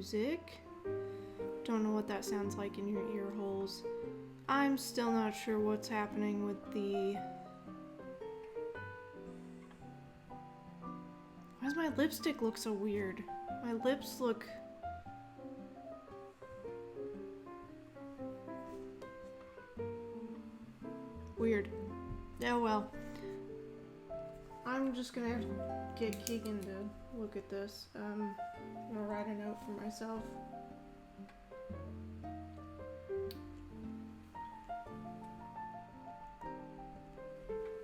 music. Don't know what that sounds like in your ear holes. I'm still not sure what's happening with the... Why does my lipstick look so weird? My lips look... weird. Oh well. I'm just gonna have to get Keegan to look at this. I'm gonna write a note for myself.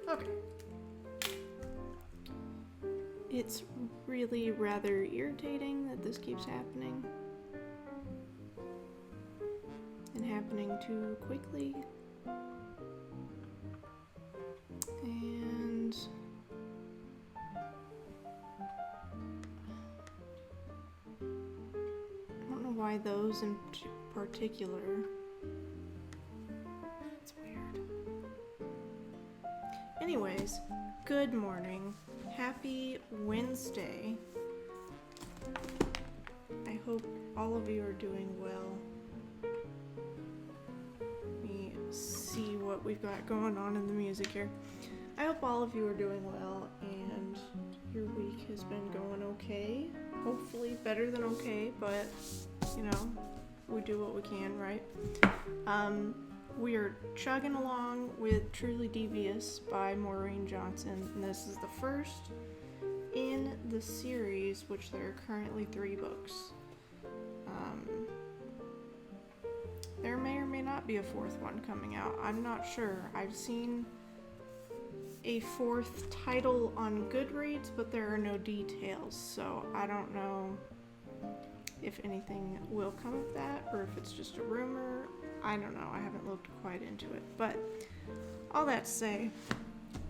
Okay. It's really rather irritating that this keeps happening. And happening too quickly. And... I don't know why those in particular. It's weird. Anyways, good morning. Happy Wednesday. I hope all of you are doing well. Let me see what we've got going on in the music here. I hope all of you are doing well and your week has been going okay. Hopefully better than okay, but you know, we do what we can, right? We are chugging along with Truly Devious by Maureen Johnson, and this is the first in the series, which there are currently 3 books. There may or may not be a 4th one coming out. I'm not sure. I've seen a 4th title on Goodreads, but there are no details, so I don't know if anything will come of that or if it's just a rumor. I don't know. I haven't looked quite into it, but all that to say,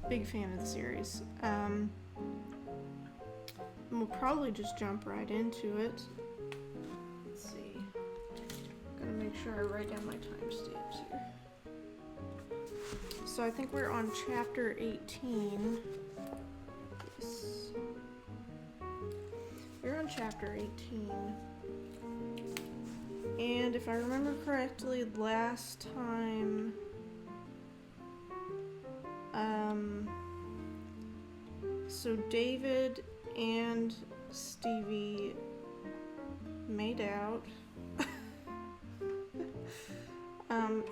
big fan of the series. We'll probably just jump right into it. Let's see. Gotta make sure I write down my timestamps here. So I think we're on chapter 18. Yes. We're on chapter 18. And if I remember correctly, last time, so David and Stevie made out.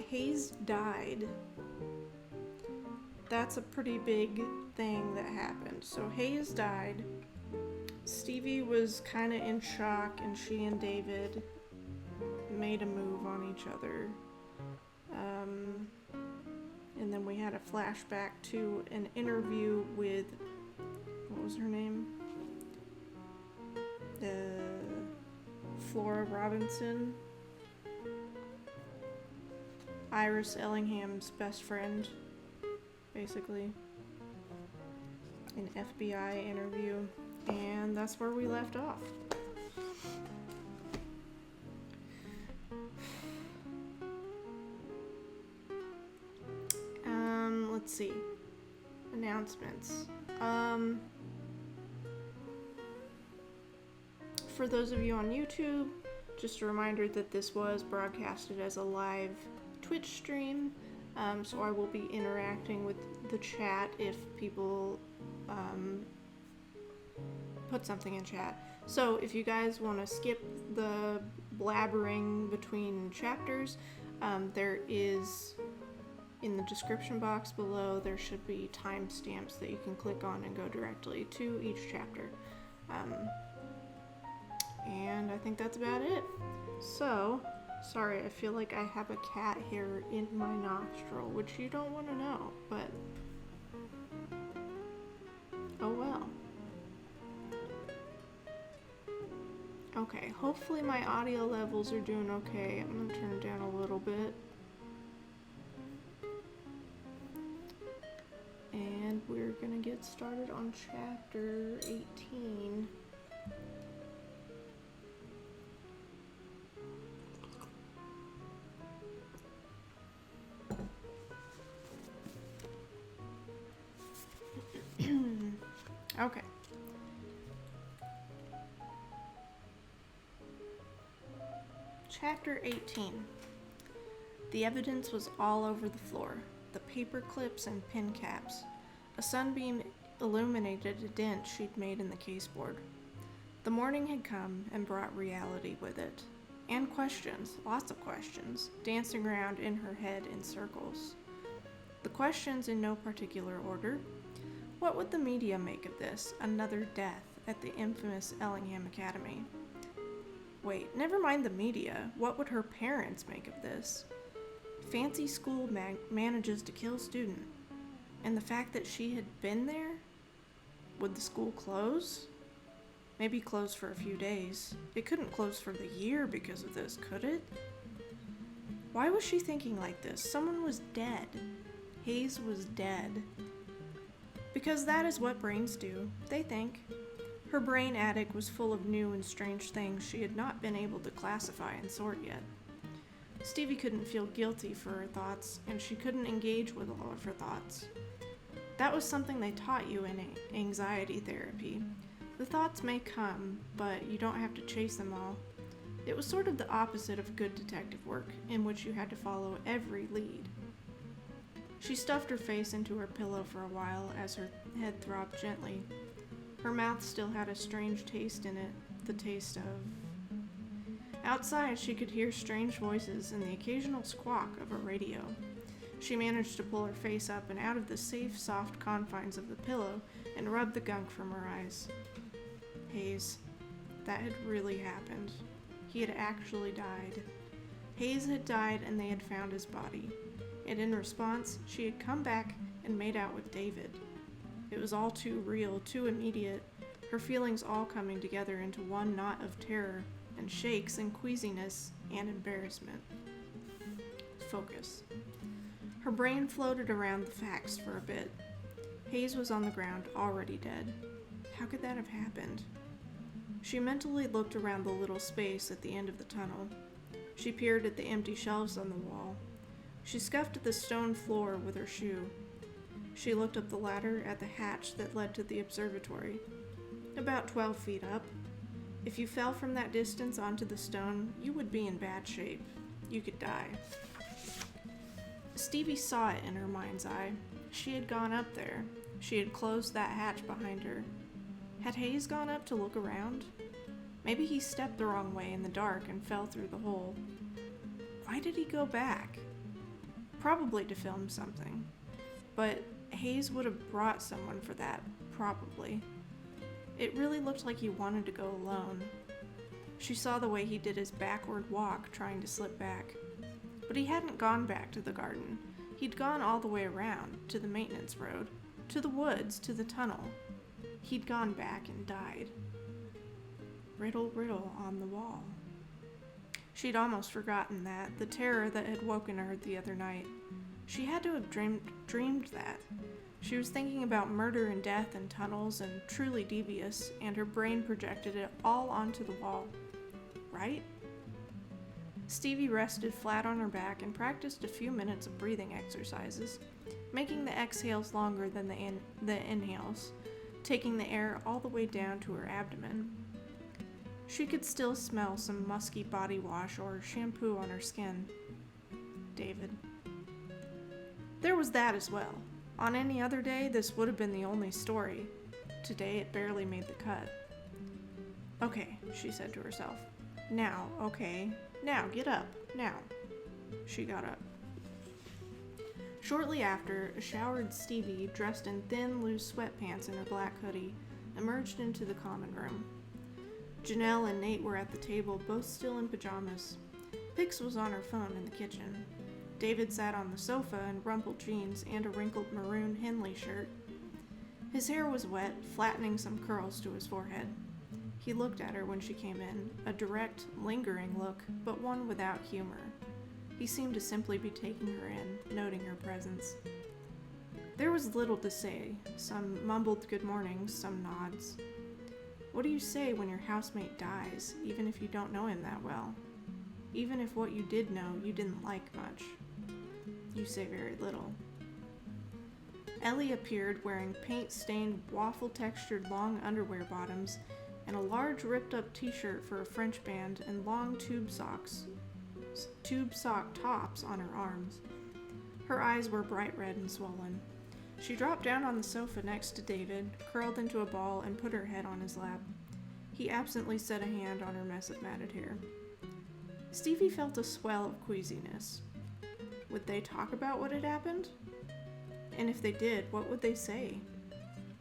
Hayes died. That's a pretty big thing that happened. So Hayes died. Stevie was kind of in shock, and she and David made a move on each other. And then we had a flashback to an interview with, what was her name? Flora Robinson. Iris Ellingham's best friend, basically. An FBI interview. And that's where we left off. Let's see. Announcements. For those of you on YouTube, just a reminder that this was broadcasted as a live Twitch stream, so I will be interacting with the chat if people put something in chat. So if you guys want to skip the blabbering between chapters, there is, in the description box below, there should be timestamps that you can click on and go directly to each chapter. And I think that's about it. So, sorry, I feel like I have a cat hair in my nostril, which you don't want to know, but oh well. Okay, hopefully my audio levels are doing okay. I'm gonna turn it down a little bit. And we're gonna get started on chapter 18. Okay. Chapter 18. The evidence was all over the floor, the paper clips and pin caps. A sunbeam illuminated a dent she'd made in the caseboard. The morning had come and brought reality with it. And questions, lots of questions, dancing around in her head in circles. The questions in no particular order. What would the media make of this? Another death at the infamous Ellingham Academy. Wait, never mind the media. What would her parents make of this? Fancy school manages to kill student. And the fact that she had been there? Would the school close? Maybe close for a few days. It couldn't close for the year because of this, could it? Why was she thinking like this? Someone was dead. Hayes was dead. Because that is what brains do, they think. Her brain attic was full of new and strange things she had not been able to classify and sort yet. Stevie couldn't feel guilty for her thoughts, and she couldn't engage with all of her thoughts. That was something they taught you in anxiety therapy. The thoughts may come, but you don't have to chase them all. It was sort of the opposite of good detective work, in which you had to follow every lead. She stuffed her face into her pillow for a while as her head throbbed gently. Her mouth still had a strange taste in it, the taste of... Outside, she could hear strange voices and the occasional squawk of a radio. She managed to pull her face up and out of the safe, soft confines of the pillow and rub the gunk from her eyes. Hayes. That had really happened. He had actually died. Hayes had died and they had found his body. And in response, she had come back and made out with David. It was all too real, too immediate, her feelings all coming together into one knot of terror and shakes and queasiness and embarrassment. Focus. Her brain floated around the facts for a bit. Hayes was on the ground, already dead. How could that have happened? She mentally looked around the little space at the end of the tunnel. She peered at the empty shelves on the wall. She scuffed at the stone floor with her shoe. She looked up the ladder at the hatch that led to the observatory. About 12 feet up. If you fell from that distance onto the stone, you would be in bad shape. You could die. Stevie saw it in her mind's eye. She had gone up there. She had closed that hatch behind her. Had Hayes gone up to look around? Maybe he stepped the wrong way in the dark and fell through the hole. Why did he go back? Probably to film something. But Hayes would have brought someone for that, probably. It really looked like he wanted to go alone. She saw the way he did his backward walk trying to slip back. But he hadn't gone back to the garden. He'd gone all the way around, to the maintenance road, to the woods, to the tunnel. He'd gone back and died. Riddle, riddle on the wall. She'd almost forgotten that, the terror that had woken her the other night. She had to have dreamed that. She was thinking about murder and death and tunnels and truly Devious, and her brain projected it all onto the wall. Right? Stevie rested flat on her back and practiced a few minutes of breathing exercises, making the exhales longer than the inhales, taking the air all the way down to her abdomen. She could still smell some musky body wash or shampoo on her skin. David. There was that as well. On any other day, this would have been the only story. Today, it barely made the cut. Okay, she said to herself. Now, okay. Now, get up. Now. She got up. Shortly after, a showered Stevie, dressed in thin, loose sweatpants and a black hoodie, emerged into the common room. Janelle and Nate were at the table, both still in pajamas. Pix was on her phone in the kitchen. David sat on the sofa in rumpled jeans and a wrinkled maroon Henley shirt. His hair was wet, flattening some curls to his forehead. He looked at her when she came in, a direct, lingering look, but one without humor. He seemed to simply be taking her in, noting her presence. There was little to say, some mumbled good mornings, some nods. What do you say when your housemate dies, even if you don't know him that well? Even if what you did know you didn't like much? You say very little. Ellie appeared wearing paint-stained, waffle-textured long underwear bottoms and a large ripped-up t-shirt for a French band and long tube socks. tube sock tops on her arms. Her eyes were bright red and swollen. She dropped down on the sofa next to David, curled into a ball, and put her head on his lap. He absently set a hand on her mess of matted hair. Stevie felt a swell of queasiness. Would they talk about what had happened? And if they did, what would they say?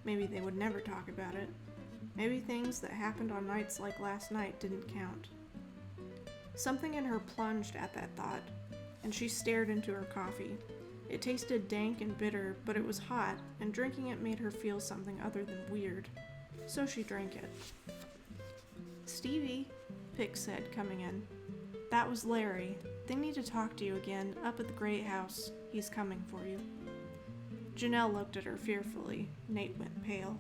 Maybe they would never talk about it. Maybe things that happened on nights like last night didn't count. Something in her plunged at that thought, and she stared into her coffee. It tasted dank and bitter, but it was hot, and drinking it made her feel something other than weird. So she drank it. "Stevie," Pick said, coming in. "That was Larry. They need to talk to you again, up at the Great House. He's coming for you." Janelle looked at her fearfully. Nate went pale.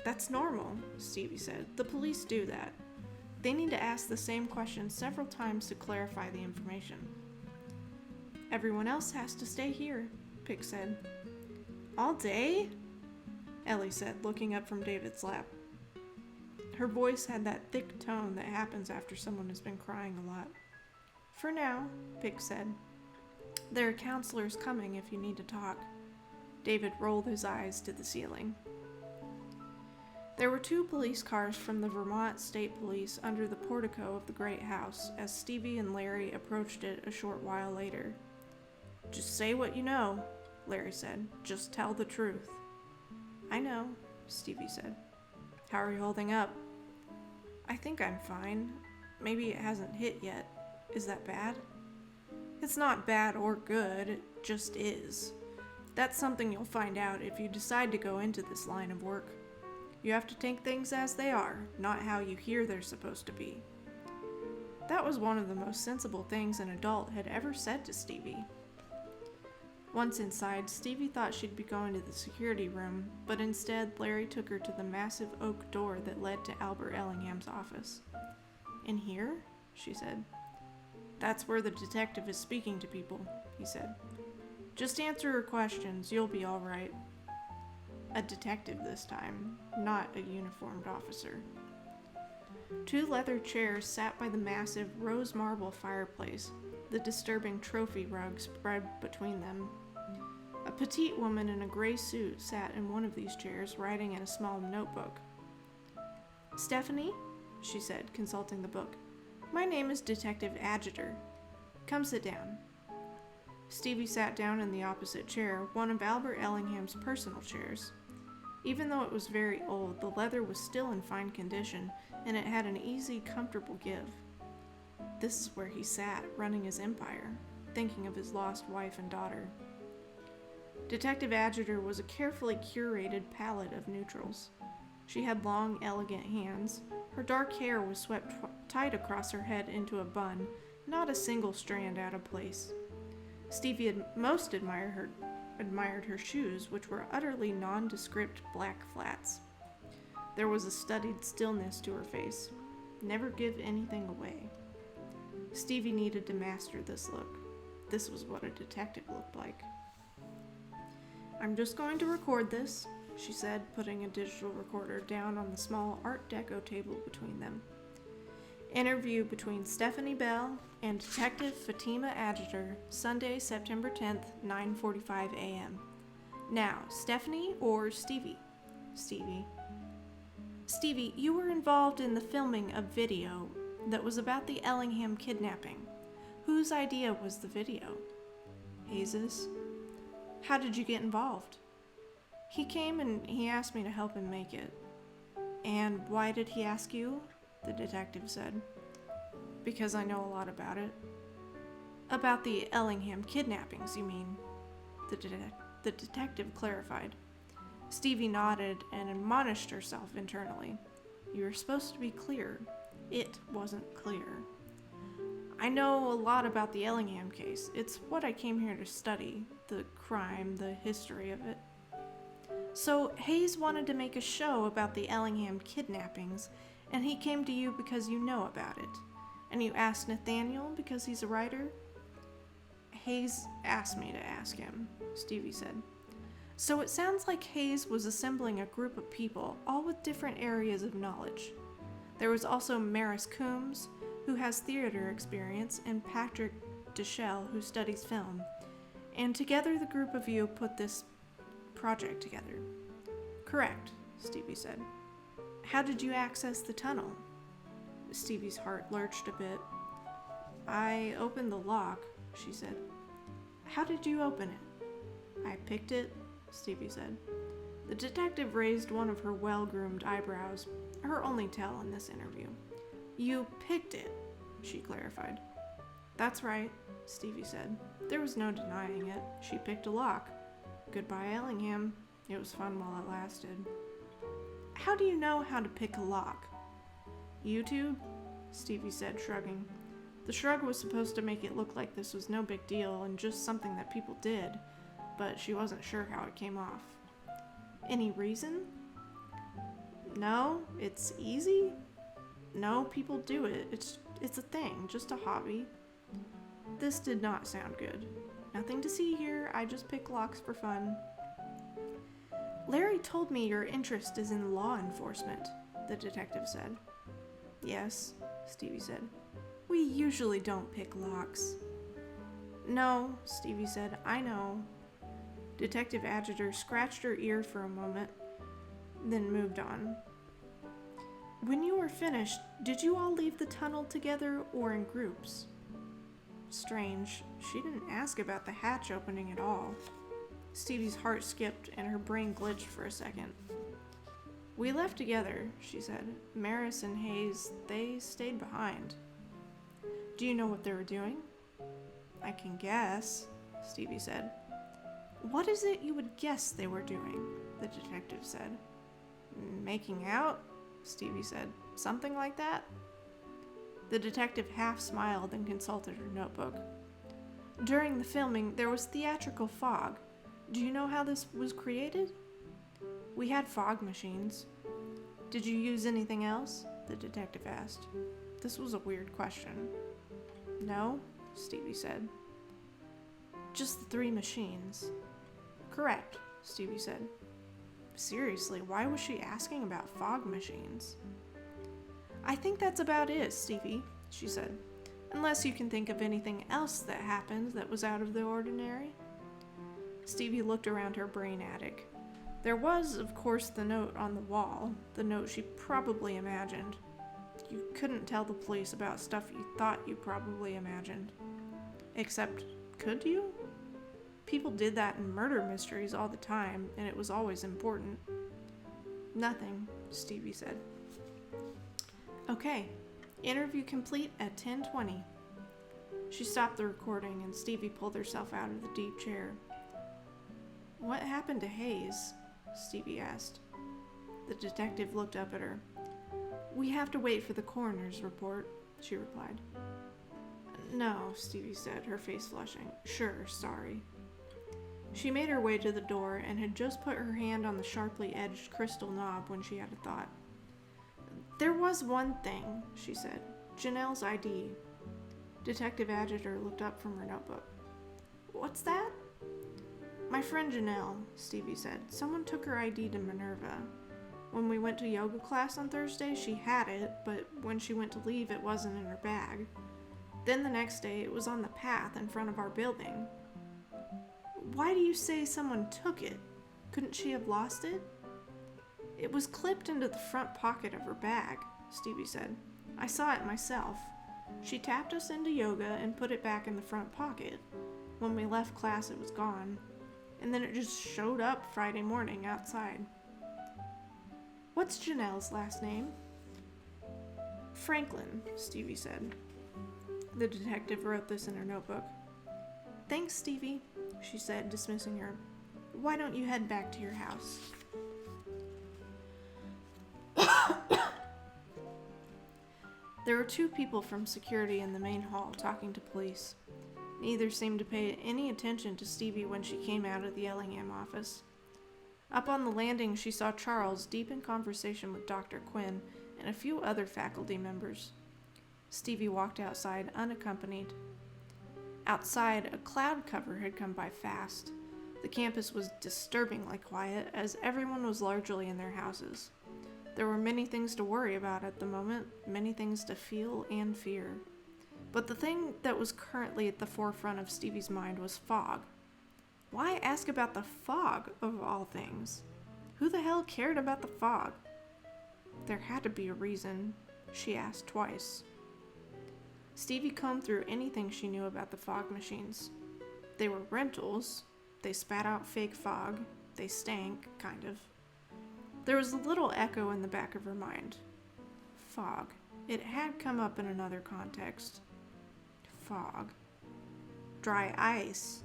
"That's normal," Stevie said. "The police do that. They need to ask the same question several times to clarify the information." "Everyone else has to stay here," Pick said. "All day?" Ellie said, looking up from David's lap. Her voice had that thick tone that happens after someone has been crying a lot. "For now," Pick said. "There are counselors coming if you need to talk." David rolled his eyes to the ceiling. There were 2 police cars from the Vermont State Police under the portico of the Great House as Stevie and Larry approached it a short while later. "Just say what you know," Larry said. "Just tell the truth." "I know," Stevie said. "How are you holding up?" "I think I'm fine. Maybe it hasn't hit yet. Is that bad?" "It's not bad or good, it just is. That's something you'll find out if you decide to go into this line of work. You have to take things as they are, not how you hear they're supposed to be." That was one of the most sensible things an adult had ever said to Stevie. Once inside, Stevie thought she'd be going to the security room, but instead Larry took her to the massive oak door that led to Albert Ellingham's office. "In here?" she said. "That's where the detective is speaking to people," he said. "Just answer her questions, you'll be all right." A detective this time, not a uniformed officer. 2 leather chairs sat by the massive rose marble fireplace, the disturbing trophy rug spread between them. A petite woman in a gray suit sat in one of these chairs, writing in a small notebook. "Stephanie," she said, consulting the book. "My name is Detective Adjutor. Come sit down." Stevie sat down in the opposite chair, one of Albert Ellingham's personal chairs. Even though it was very old, the leather was still in fine condition, and it had an easy, comfortable give. This is where he sat, running his empire, thinking of his lost wife and daughter. Detective Adjutor was a carefully curated palette of neutrals. She had long, elegant hands. Her dark hair was swept tight across her head into a bun, not a single strand out of place. Stevie had most admired her shoes, which were utterly nondescript black flats. There was a studied stillness to her face. Never give anything away. Stevie needed to master this look. This was what a detective looked like. "I'm just going to record this," she said, putting a digital recorder down on the small Art Deco table between them. "Interview between Stephanie Bell and Detective Fatima Adjutor, Sunday, September 10th, 9:45 a.m. Now, Stephanie or Stevie?" "Stevie." "Stevie, you were involved in the filming of video that was about the Ellingham kidnapping. Whose idea was the video?" "Hayes's." "How did you get involved?" "He came and he asked me to help him make it." "And why did he ask you?" the detective said. "Because I know a lot about it." "About the Ellingham kidnappings, you mean?" The detective clarified. Stevie nodded and admonished herself internally. "You were supposed to be clear. It wasn't clear." "I know a lot about the Ellingham case. It's what I came here to study. The crime, the history of it." "So Hayes wanted to make a show about the Ellingham kidnappings, and he came to you because you know about it. And you asked Nathaniel because he's a writer?" "Hayes asked me to ask him," Stevie said. "So it sounds like Hayes was assembling a group of people, all with different areas of knowledge. There was also Maris Coombs, who has theater experience, and Patrick Deschelle, who studies film. And together the group of you put this project together. Correct, Stevie said. How did you access the tunnel? Stevie's heart lurched a bit. I opened the lock, she said. How did you open it? I picked it, Stevie said. The detective raised one of her well-groomed eyebrows, her only tell in this interview. You picked it, she clarified. That's right, Stevie said. There was no denying it. She picked a lock. Goodbye, Ellingham. It was fun while it lasted. How do you know how to pick a lock? YouTube? Stevie said, shrugging. The shrug was supposed to make it look like this was no big deal and just something that people did, but she wasn't sure how it came off. Any reason? No, it's easy. No, people do it. It's a thing, just a hobby. This did not sound good. Nothing to see here, I just pick locks for fun. Larry told me your interest is in law enforcement, the detective said. Yes, Stevie said. We usually don't pick locks. No, Stevie said, I know. Detective Adjutor scratched her ear for a moment, then moved on. When you were finished, did you all leave the tunnel together or in groups? Strange, she didn't ask about the hatch opening at all. Stevie's heart skipped and her brain glitched for a second. We left together, she said. Maris and Hayes, they stayed behind. Do you know what they were doing? I can guess, Stevie said. What is it you would guess they were doing? The detective said. Making out? Stevie said. Something like that? The detective half smiled and consulted her notebook. During the filming, there was theatrical fog. Do you know how this was created? We had fog machines. Did you use anything else? The detective asked. This was a weird question. No, Stevie said. Just the 3 machines. Correct, Stevie said. Seriously, why was she asking about fog machines? I think that's about it, Stevie, she said. Unless you can think of anything else that happened that was out of the ordinary. Stevie looked around her brain attic. There was, of course, the note on the wall, the note she probably imagined. You couldn't tell the police about stuff you thought you probably imagined. Except, could you? People did that in murder mysteries all the time, and it was always important. Nothing, Stevie said. Okay, interview complete at 10:20. She stopped the recording, and Stevie pulled herself out of the deep chair. What happened to Hayes? Stevie asked. The detective looked up at her. We have to wait for the coroner's report, she replied. No, Stevie said, her face flushing. Sure, sorry. She made her way to the door and had just put her hand on the sharply edged crystal knob when she had a thought. There was one thing, she said. Janelle's ID. Detective Adjutor looked up from her notebook. What's that? My friend Janelle, Stevie said. Someone took her ID to Minerva. When we went to yoga class on Thursday, she had it, but when she went to leave, it wasn't in her bag. Then the next day, it was on the path in front of our building. Why do you say someone took it? Couldn't she have lost it? It was clipped into the front pocket of her bag, Stevie said. I saw it myself. She tapped us into yoga and put it back in the front pocket. When we left class, it was gone. And then it just showed up Friday morning outside. What's Janelle's last name? Franklin, Stevie said. The detective wrote this in her notebook. Thanks, Stevie, she said, dismissing her. Why don't you head back to your house? There were 2 people from security in the main hall talking to police. Neither seemed to pay any attention to Stevie when she came out of the Ellingham office. Up on the landing, she saw Charles deep in conversation with Dr. Quinn and a few other faculty members. Stevie walked outside unaccompanied. Outside, a cloud cover had come by fast. The campus was disturbingly quiet, as everyone was largely in their houses. There were many things to worry about at the moment, many things to feel and fear. But the thing that was currently at the forefront of Stevie's mind was fog. Why ask about the fog, of all things? Who the hell cared about the fog? There had to be a reason. She asked twice. Stevie combed through anything she knew about the fog machines. They were rentals. They spat out fake fog. They stank, kind of. There was a little echo in the back of her mind. Fog. It had come up in another context. Fog. Dry ice.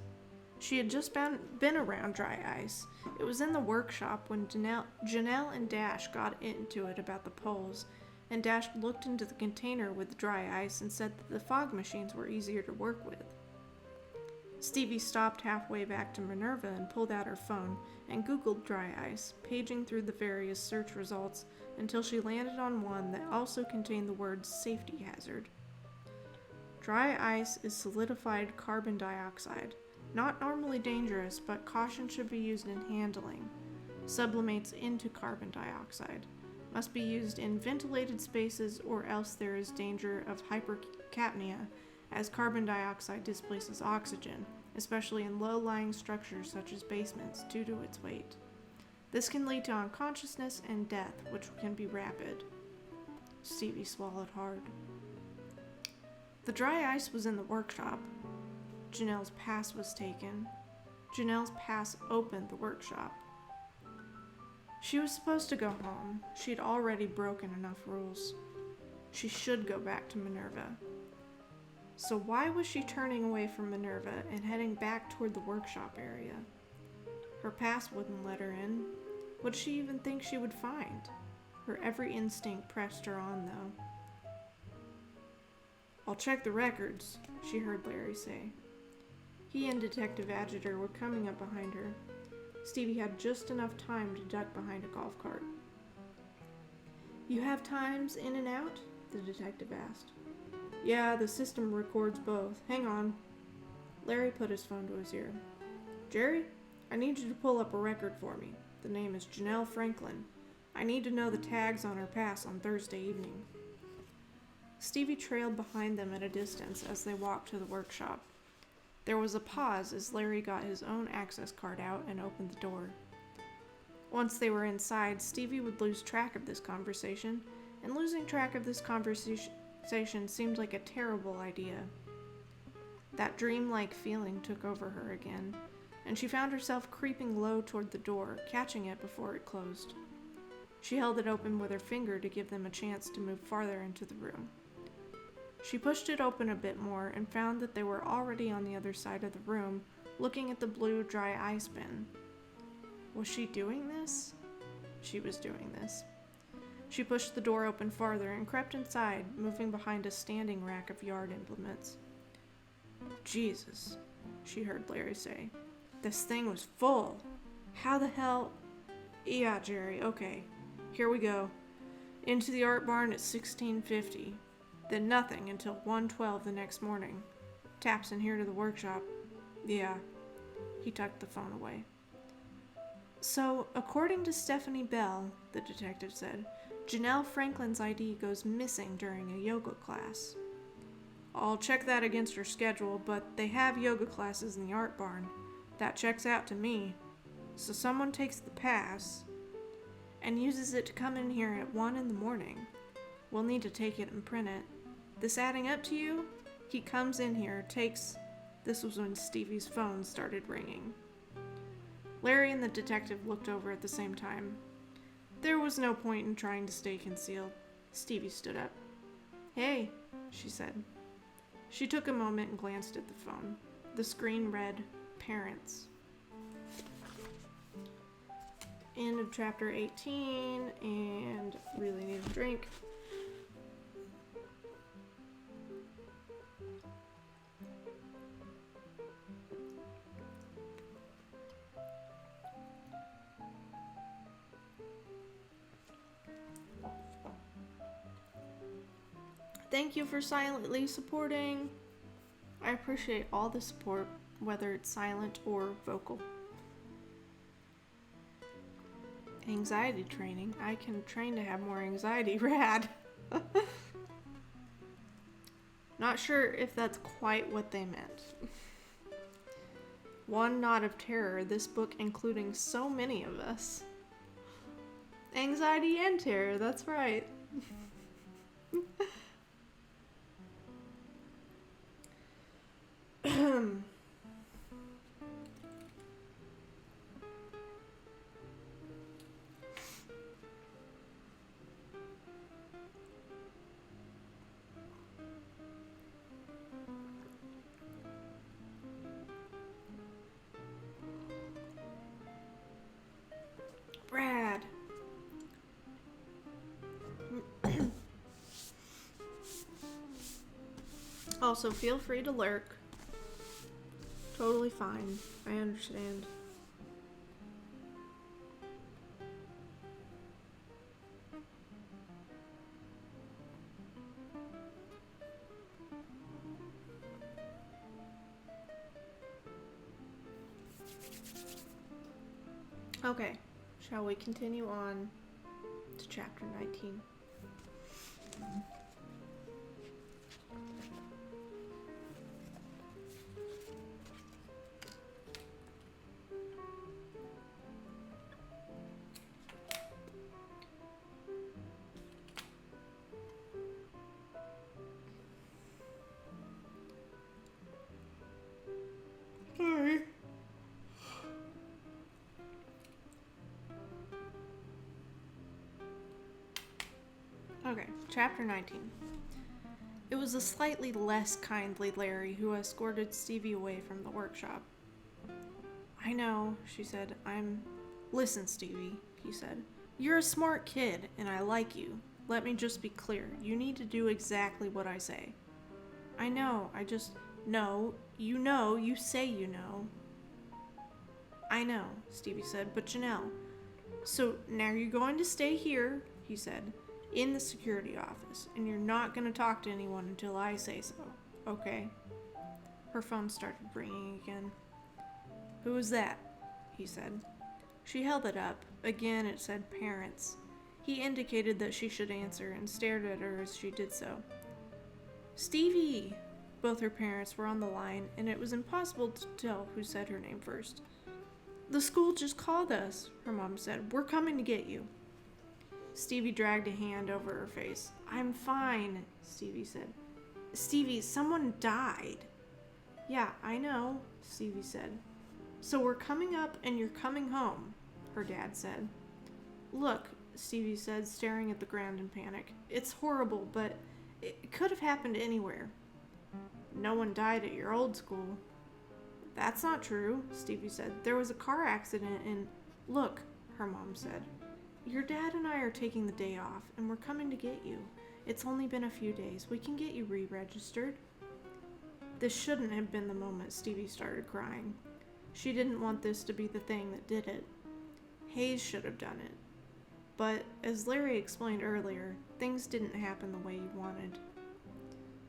She had just been around dry ice. It was in the workshop when Janelle and Dash got into it about the poles, and Dash looked into the container with the dry ice and said that the fog machines were easier to work with. Stevie stopped halfway back to Minerva and pulled out her phone and Googled dry ice, paging through the various search results until she landed on one that also contained the words safety hazard. Dry ice is solidified carbon dioxide. Not normally dangerous, but caution should be used in handling. Sublimates into carbon dioxide. Must be used in ventilated spaces or else there is danger of hypercapnia as carbon dioxide displaces oxygen, especially in low-lying structures such as basements due to its weight. This can lead to unconsciousness and death, which can be rapid. Stevie swallowed hard. The dry ice was in the workshop. Janelle's pass was taken. Janelle's pass opened the workshop. She was supposed to go home. She'd already broken enough rules. She should go back to Minerva. So why was she turning away from Minerva and heading back toward the workshop area? Her pass wouldn't let her in. What did she even think she would find? Her every instinct pressed her on, though. "I'll check the records," she heard Larry say. He and Detective Adjutor were coming up behind her. Stevie had just enough time to duck behind a golf cart. "You have times in and out?" the detective asked. "Yeah, the system records both. Hang on." Larry put his phone to his ear. "Jerry, I need you to pull up a record for me. The name is Janelle Franklin. I need to know the tags on her pass on Thursday evening." Stevie trailed behind them at a distance as they walked to the workshop. There was a pause as Larry got his own access card out and opened the door. Once they were inside, Stevie would lose track of this conversation, and losing track of this conversation seemed like a terrible idea. That dreamlike feeling took over her again, and she found herself creeping low toward the door, catching it before it closed. She held it open with her finger to give them a chance to move farther into the room. She pushed it open a bit more and found that they were already on the other side of the room, looking at the blue dry ice bin. Was she doing this? She was doing this. She pushed the door open farther and crept inside, moving behind a standing rack of yard implements. "Jesus," she heard Larry say. "This thing was full. How the hell—" "Yeah, Jerry, okay. Here we go. Into the art barn at 1650. Then nothing until 1:12 the next morning. Taps in here to the workshop. Yeah." He tucked the phone away. "So, according to Stephanie Bell," the detective said, "Janelle Franklin's ID goes missing during a yoga class." "I'll check that against her schedule, but they have yoga classes in the art barn. That checks out to me. So someone takes the pass and uses it to come in here at 1 in the morning. We'll need to take it and print it. This adding up to you? He comes in here, takes..." This was when Stevie's phone started ringing. Larry and the detective looked over at the same time. There was no point in trying to stay concealed. Stevie stood up. "Hey," she said. She took a moment and glanced at the phone. The screen read, "Parents." End of chapter 18, and really need a drink. Thank you for silently supporting. I appreciate all the support, whether it's silent or vocal. Anxiety training? I can train to have more anxiety. Rad. Not sure if that's quite what they meant. One Knot of Terror, this book including so many of us. Anxiety and terror, that's right. Brad. Also, feel free to lurk. Totally fine. I understand. Okay, shall we continue on to chapter 19? Sorry. Okay, chapter 19. It was a slightly less kindly Larry who escorted Stevie away from the workshop. I know, she said. Listen, Stevie, he said. You're a smart kid, and I like you. Let me just be clear. You need to do exactly what I say. I know, No, you say you know. I know, Stevie said, but Janelle. So now you're going to stay here, he said, in the security office, and you're not going to talk to anyone until I say so, okay? Her phone started ringing again. Who is that? He said. She held it up. Again, it said parents. He indicated that she should answer and stared at her as she did so. Stevie! Both her parents were on the line, and it was impossible to tell who said her name first. The school just called us, her mom said. We're coming to get you. Stevie dragged a hand over her face. I'm fine, Stevie said. Stevie, someone died. Yeah, I know, Stevie said. So we're coming up and you're coming home, her dad said. Look, Stevie said, staring at the ground in panic. It's horrible, but it could have happened anywhere. No one died at your old school. That's not true, Stevie said. There was a car accident and... Look, her mom said. Your dad and I are taking the day off, and we're coming to get you. It's only been a few days. We can get you re-registered. This shouldn't have been the moment Stevie started crying. She didn't want this to be the thing that did it. Hayes should have done it. But, as Larry explained earlier, things didn't happen the way he wanted.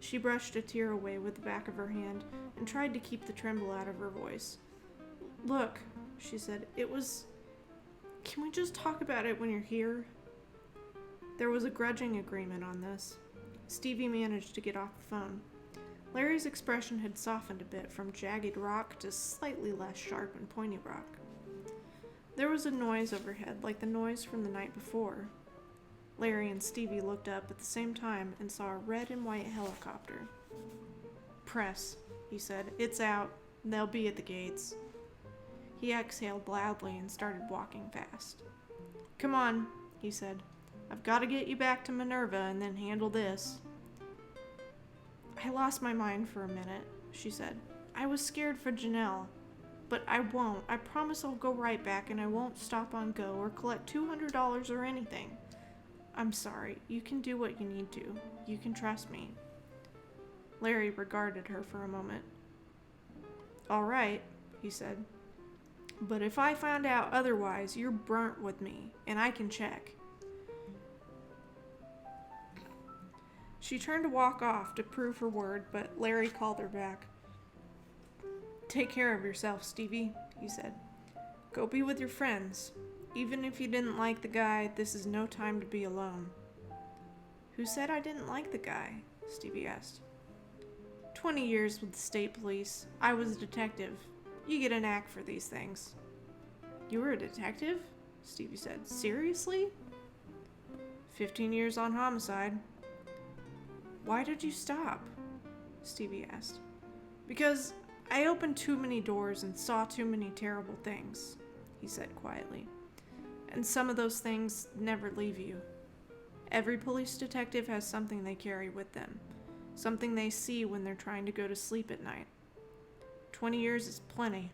She brushed a tear away with the back of her hand and tried to keep the tremble out of her voice. Look, she said, Can we just talk about it when you're here? There was a grudging agreement on this. Stevie managed to get off the phone. Larry's expression had softened a bit from jagged rock to slightly less sharp and pointy rock. There was a noise overhead, like the noise from the night before. Larry and Stevie looked up at the same time and saw a red and white helicopter. Press, he said. It's out. They'll be at the gates. He exhaled loudly and started walking fast. Come on, he said. I've got to get you back to Minerva and then handle this. I lost my mind for a minute, she said. I was scared for Janelle. But I won't. I promise I'll go right back and I won't stop on Go or collect $200 or anything. I'm sorry. You can do what you need to. You can trust me. Larry regarded her for a moment. All right, he said. But if I find out otherwise, you're burnt with me, and I can check. She turned to walk off to prove her word, but Larry called her back. Take care of yourself, Stevie, he said. Go be with your friends. Even if you didn't like the guy, this is no time to be alone. Who said I didn't like the guy? Stevie asked. 20 years with the state police. I was a detective. You get a knack for these things. You were a detective? Stevie said. Seriously? 15 years on homicide. Why did you stop? Stevie asked. Because I opened too many doors and saw too many terrible things, he said quietly. And some of those things never leave you. Every police detective has something they carry with them, something they see when they're trying to go to sleep at night. 20 years is plenty.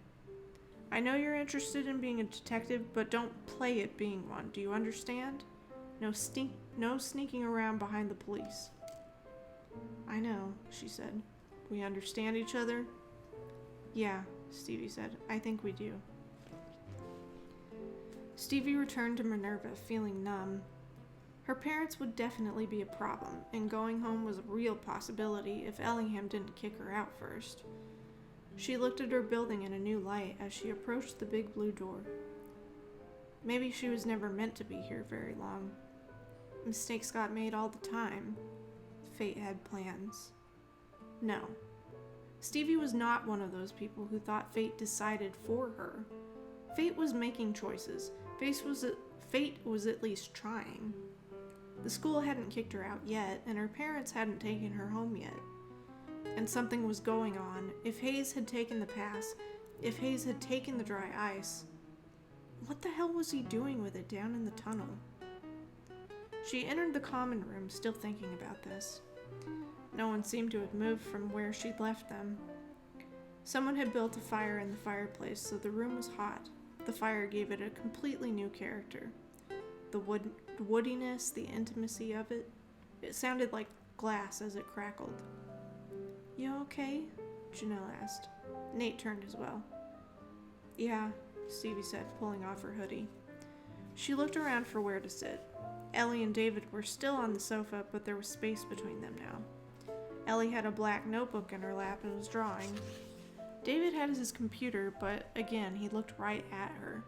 I know you're interested in being a detective, but don't play at being one. Do you understand? No sneaking around behind the police. I know, she said. We understand each other? Yeah, Stevie said. I think we do. Stevie returned to Minerva, feeling numb. Her parents would definitely be a problem, and going home was a real possibility if Ellingham didn't kick her out first. She looked at her building in a new light as she approached the big blue door. Maybe she was never meant to be here very long. Mistakes got made all the time. Fate had plans. No. Stevie was not one of those people who thought fate decided for her. Fate was making choices. Fate was at least trying. The school hadn't kicked her out yet, and her parents hadn't taken her home yet. And something was going on. If Hayes had taken the pass, if Hayes had taken the dry ice, what the hell was he doing with it down in the tunnel? She entered the common room, still thinking about this. No one seemed to have moved from where she'd left them. Someone had built a fire in the fireplace, so the room was hot. The fire gave it a completely new character. The woodiness, the intimacy of it. It sounded like glass as it crackled. You okay? Janelle asked. Nate turned as well. Yeah, Stevie said, pulling off her hoodie. She looked around for where to sit. Ellie and David were still on the sofa, but there was space between them now. Ellie had a black notebook in her lap and was drawing. David had his computer, but again, he looked right at her.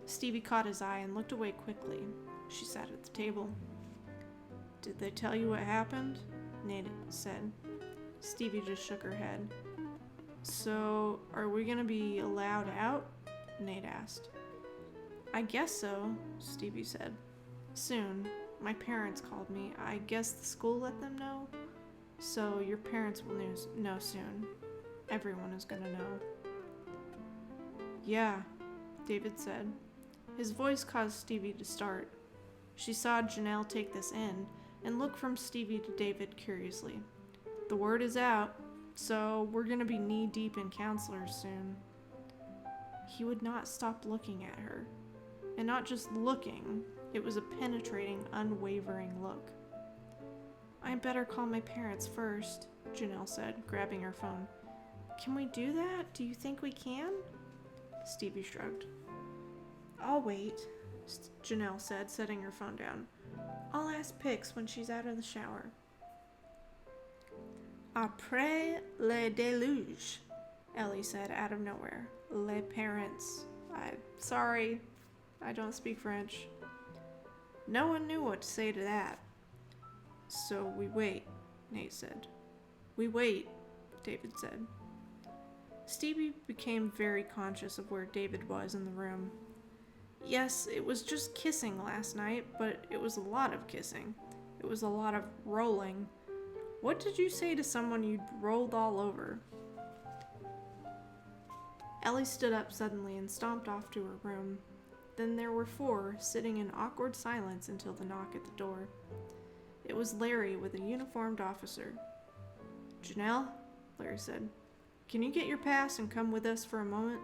Stevie caught his eye and looked away quickly. She sat at the table. Did they tell you what happened? Nate said. Stevie just shook her head. So, are we gonna be allowed out? Nate asked. I guess so, Stevie said. Soon. My parents called me. I guess the school let them know? So, your parents will know soon. Everyone is gonna know. Yeah, David said. His voice caused Stevie to start. She saw Janelle take this in and look from Stevie to David curiously. The word is out, so we're gonna be knee-deep in counselors soon. He would not stop looking at her. And not just looking, it was a penetrating, unwavering look. I better call my parents first, Janelle said, grabbing her phone. Can we do that? Do you think we can? Stevie shrugged. I'll wait, Janelle said, setting her phone down. I'll ask Pix when she's out of the shower. Après le déluge, Ellie said out of nowhere. Les parents. Sorry, I don't speak French. No one knew what to say to that. So we wait, Nate said. We wait, David said. Stevie became very conscious of where David was in the room. Yes, it was just kissing last night, but it was a lot of kissing. It was a lot of rolling. What did you say to someone you'd rolled all over? Ellie stood up suddenly and stomped off to her room. Then there were four, sitting in awkward silence until the knock at the door. It was Larry with a uniformed officer. Janelle, Larry said, can you get your pass and come with us for a moment?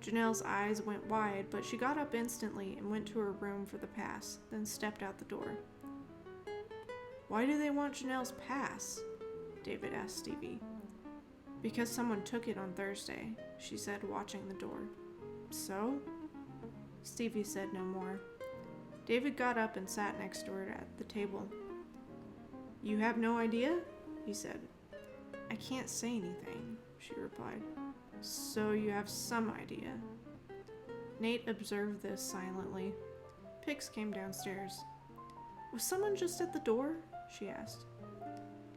Janelle's eyes went wide, but she got up instantly and went to her room for the pass, then stepped out the door. Why do they want Janelle's pass? David asked Stevie. Because someone took it on Thursday, she said, watching the door. So? Stevie said no more. David got up and sat next to her at the table. You have no idea? He said. I can't say anything, she replied. So you have some idea. Nate observed this silently. Pix came downstairs. Was someone just at the door? She asked.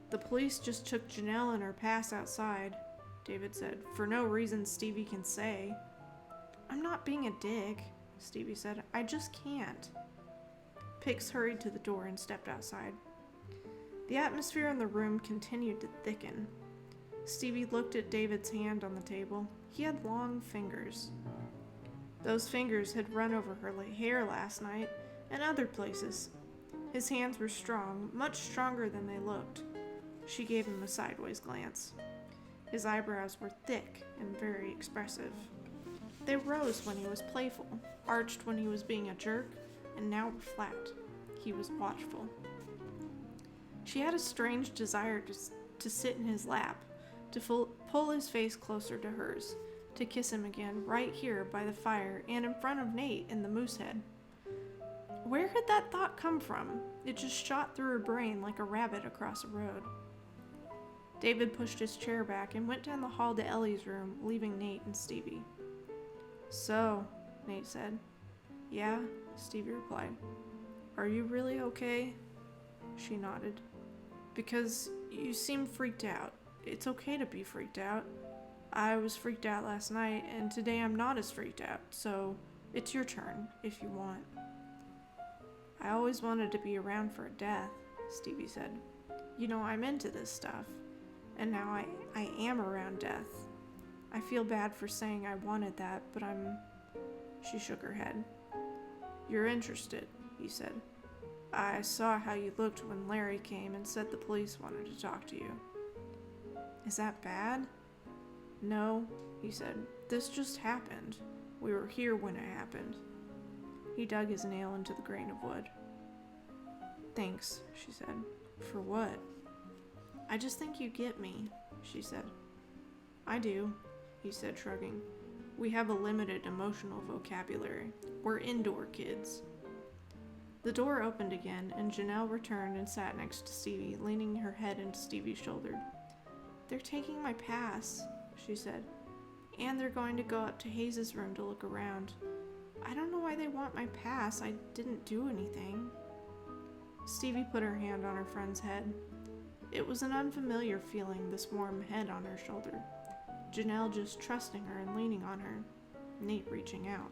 The police just took Janelle and her pass outside, David said, for no reason Stevie can say. I'm not being a dick, Stevie said. I just can't. Pix hurried to the door and stepped outside. The atmosphere in the room continued to thicken. Stevie looked at David's hand on the table. He had long fingers. Those fingers had run over her hair last night and other places. His hands were strong, much stronger than they looked. She gave him a sideways glance. His eyebrows were thick and very expressive. They rose when he was playful, arched when he was being a jerk, and now were flat. He was watchful. She had a strange desire to sit in his lap, to pull his face closer to hers, to kiss him again right here by the fire and in front of Nate in the Moosehead. Where had that thought come from? It just shot through her brain like a rabbit across a road. David pushed his chair back and went down the hall to Ellie's room, leaving Nate and Stevie. So, Nate said. Yeah, Stevie replied. Are you really okay? She nodded. Because you seem freaked out. It's okay to be freaked out. I was freaked out last night, and today I'm not as freaked out, so it's your turn, if you want. I always wanted to be around for a death, Stevie said. You know, I'm into this stuff, and now I am around death. I feel bad for saying I wanted that, but She shook her head. You're interested, he said. I saw how you looked when Larry came and said the police wanted to talk to you. Is that bad? No, he said. This just happened. We were here when it happened. He dug his nail into the grain of wood. Thanks, she said. For what? I just think you get me, she said. I do, he said, shrugging. We have a limited emotional vocabulary. We're indoor kids. The door opened again, and Janelle returned and sat next to Stevie, leaning her head into Stevie's shoulder. They're taking my pass, she said. And they're going to go up to Hayes' room to look around. I don't know why they want my pass. I didn't do anything. Stevie put her hand on her friend's head. It was an unfamiliar feeling, this warm head on her shoulder. Janelle just trusting her and leaning on her. Nate reaching out.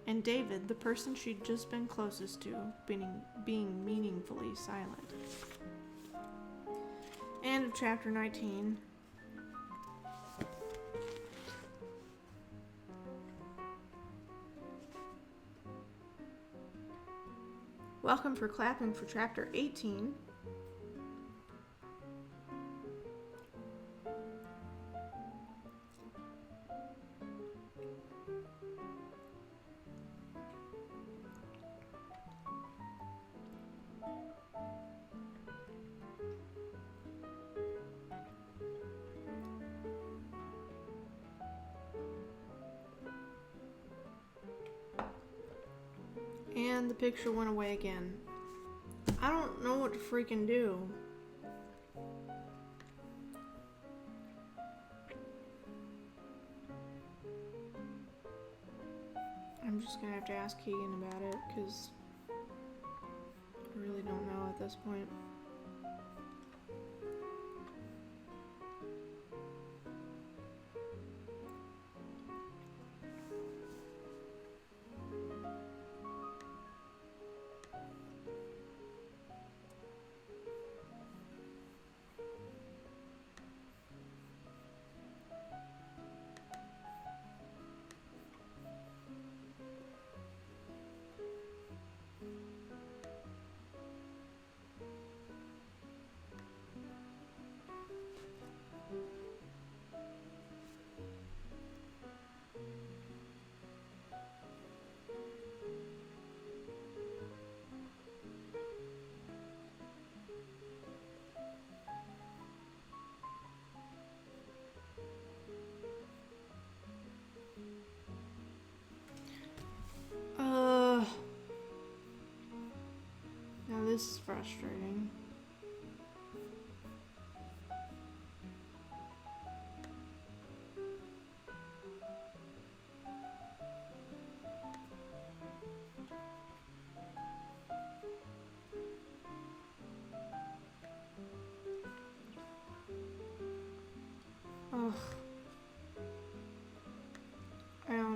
And David, the person she'd just been closest to, being meaningfully silent. End of chapter 19. Welcome for clapping for chapter 18. And the picture went away again. I don't know what to freaking do. I'm just gonna have to ask Keegan about it, because I really don't know at this point. Now this is frustrating.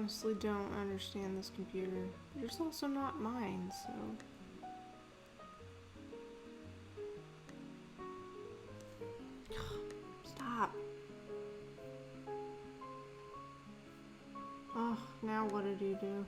honestly don't understand this computer. But it's also not mine, so... Stop. Oh, now what did you do?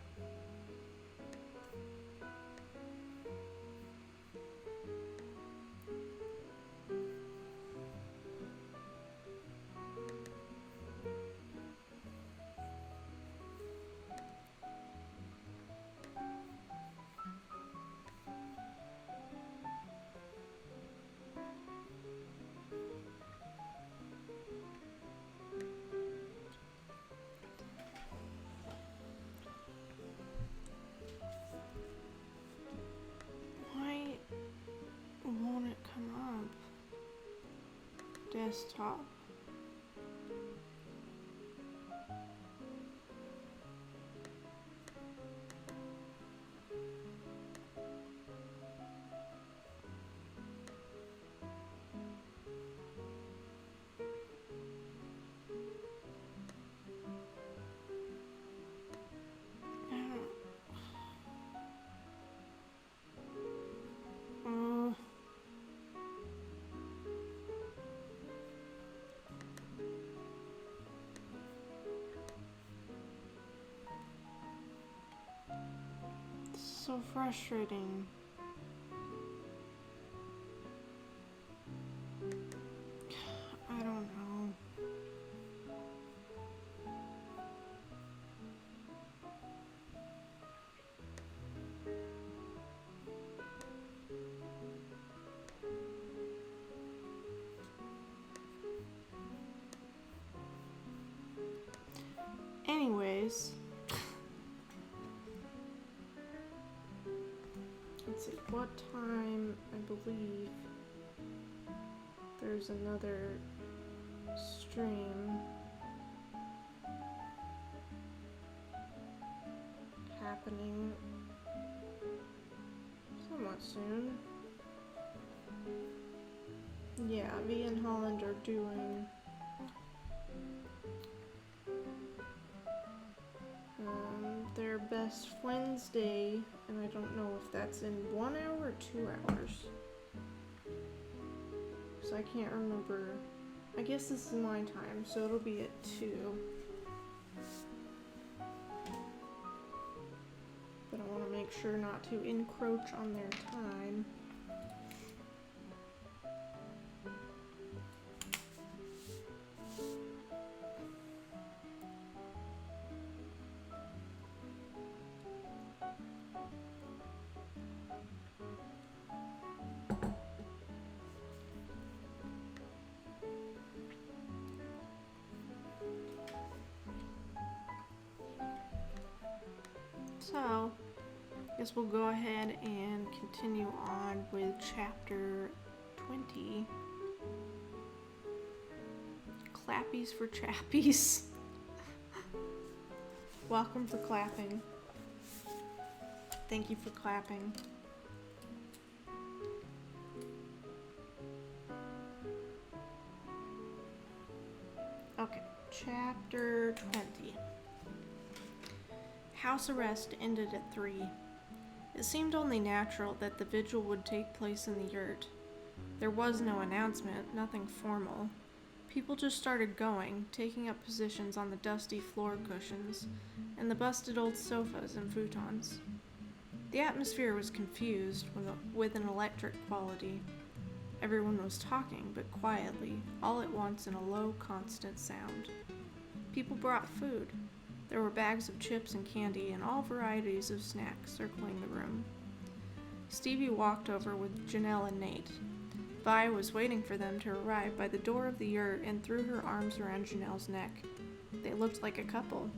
Why won't it come up? Desktop. Oh. So frustrating. I don't know. Anyways, let's see, what time, I believe there's another stream happening somewhat soon. Yeah, V and Holland are doing their best Wednesday, and I don't know if that's in 1 hour or 2 hours. So I can't remember. I guess this is my time, so it'll be at 2. But I want to make sure not to encroach on their time. So, I guess we'll go ahead and continue on with chapter 20. Clappies for chappies. Welcome for clapping. Thank you for clapping. Okay, chapter 20. House arrest ended at 3. It seemed only natural that the vigil would take place in the yurt. There was no announcement, nothing formal. People just started going, taking up positions on the dusty floor cushions and the busted old sofas and futons. The atmosphere was confused with an electric quality. Everyone was talking, but quietly, all at once in a low, constant sound. People brought food. There were bags of chips and candy and all varieties of snacks circling the room. Stevie walked over with Janelle and Nate. Vi was waiting for them to arrive by the door of the yurt and threw her arms around Janelle's neck. They looked like a couple.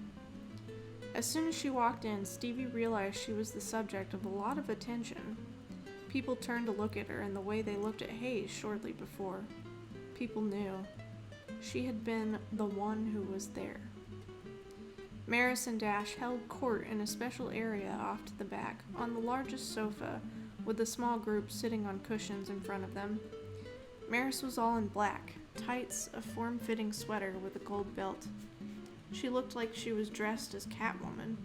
As soon as she walked in, Stevie realized she was the subject of a lot of attention. People turned to look at her in the way they looked at Hayes shortly before. People knew. She had been the one who was there. Maris and Dash held court in a special area off to the back, on the largest sofa, with a small group sitting on cushions in front of them. Maris was all in black, tights, a form-fitting sweater with a gold belt. She looked like she was dressed as Catwoman.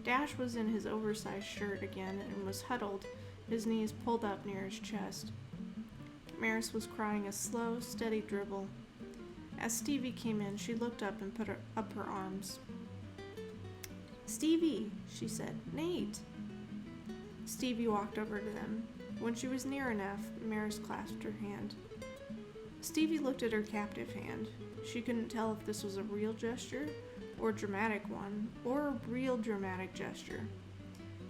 Dash was in his oversized shirt again and was huddled, his knees pulled up near his chest. Maris was crying a slow, steady dribble. As Stevie came in, she looked up and put up her arms. "Stevie," she said. "Nate." Stevie walked over to them. When she was near enough, Maris clasped her hand. Stevie looked at her captive hand. She couldn't tell if this was a real gesture, or a dramatic one, or a real dramatic gesture.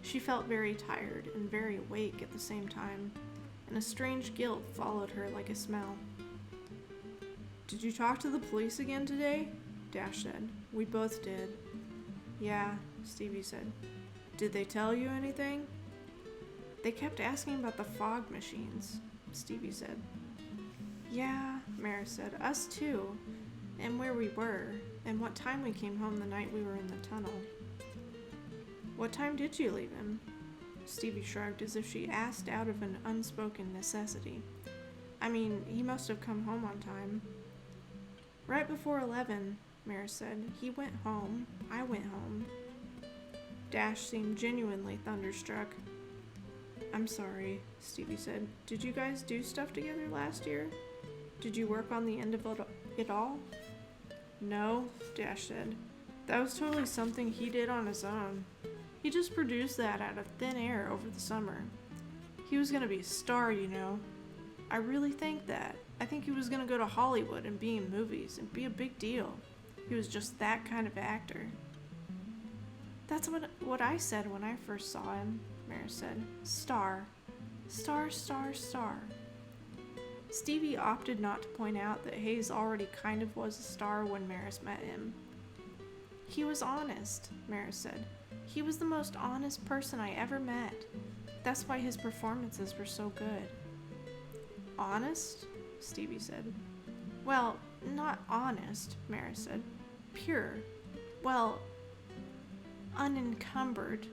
She felt very tired and very awake at the same time, and a strange guilt followed her like a smell. "Did you talk to the police again today?" Dash said. "We both did." "Yeah," Stevie said. "Did they tell you anything?" "They kept asking about the fog machines," Stevie said. "Yeah," Maris said. "Us too. And where we were, and what time we came home the night we were in the tunnel." "What time did you leave him?" Stevie shrugged as if she asked out of an unspoken necessity. "I mean, he must have come home on time." "Right before 11, Maris said. "He went home. I went home." Dash seemed genuinely thunderstruck. "I'm sorry," Stevie said. "Did you guys do stuff together last year? Did you work on the end of it all?" "No," Dash said. "That was totally something he did on his own. He just produced that out of thin air over the summer. He was gonna be a star, you know. I really think that. I think he was gonna go to Hollywood and be in movies and be a big deal. He was just that kind of actor." "That's what I said when I first saw him," Maris said. "Star. Star, star, star." Stevie opted not to point out that Hayes already kind of was a star when Maris met him. "He was honest," Maris said. "He was the most honest person I ever met. That's why his performances were so good." "Honest?" Stevie said. "Well, not honest," Maris said. "Pure. Well, unencumbered.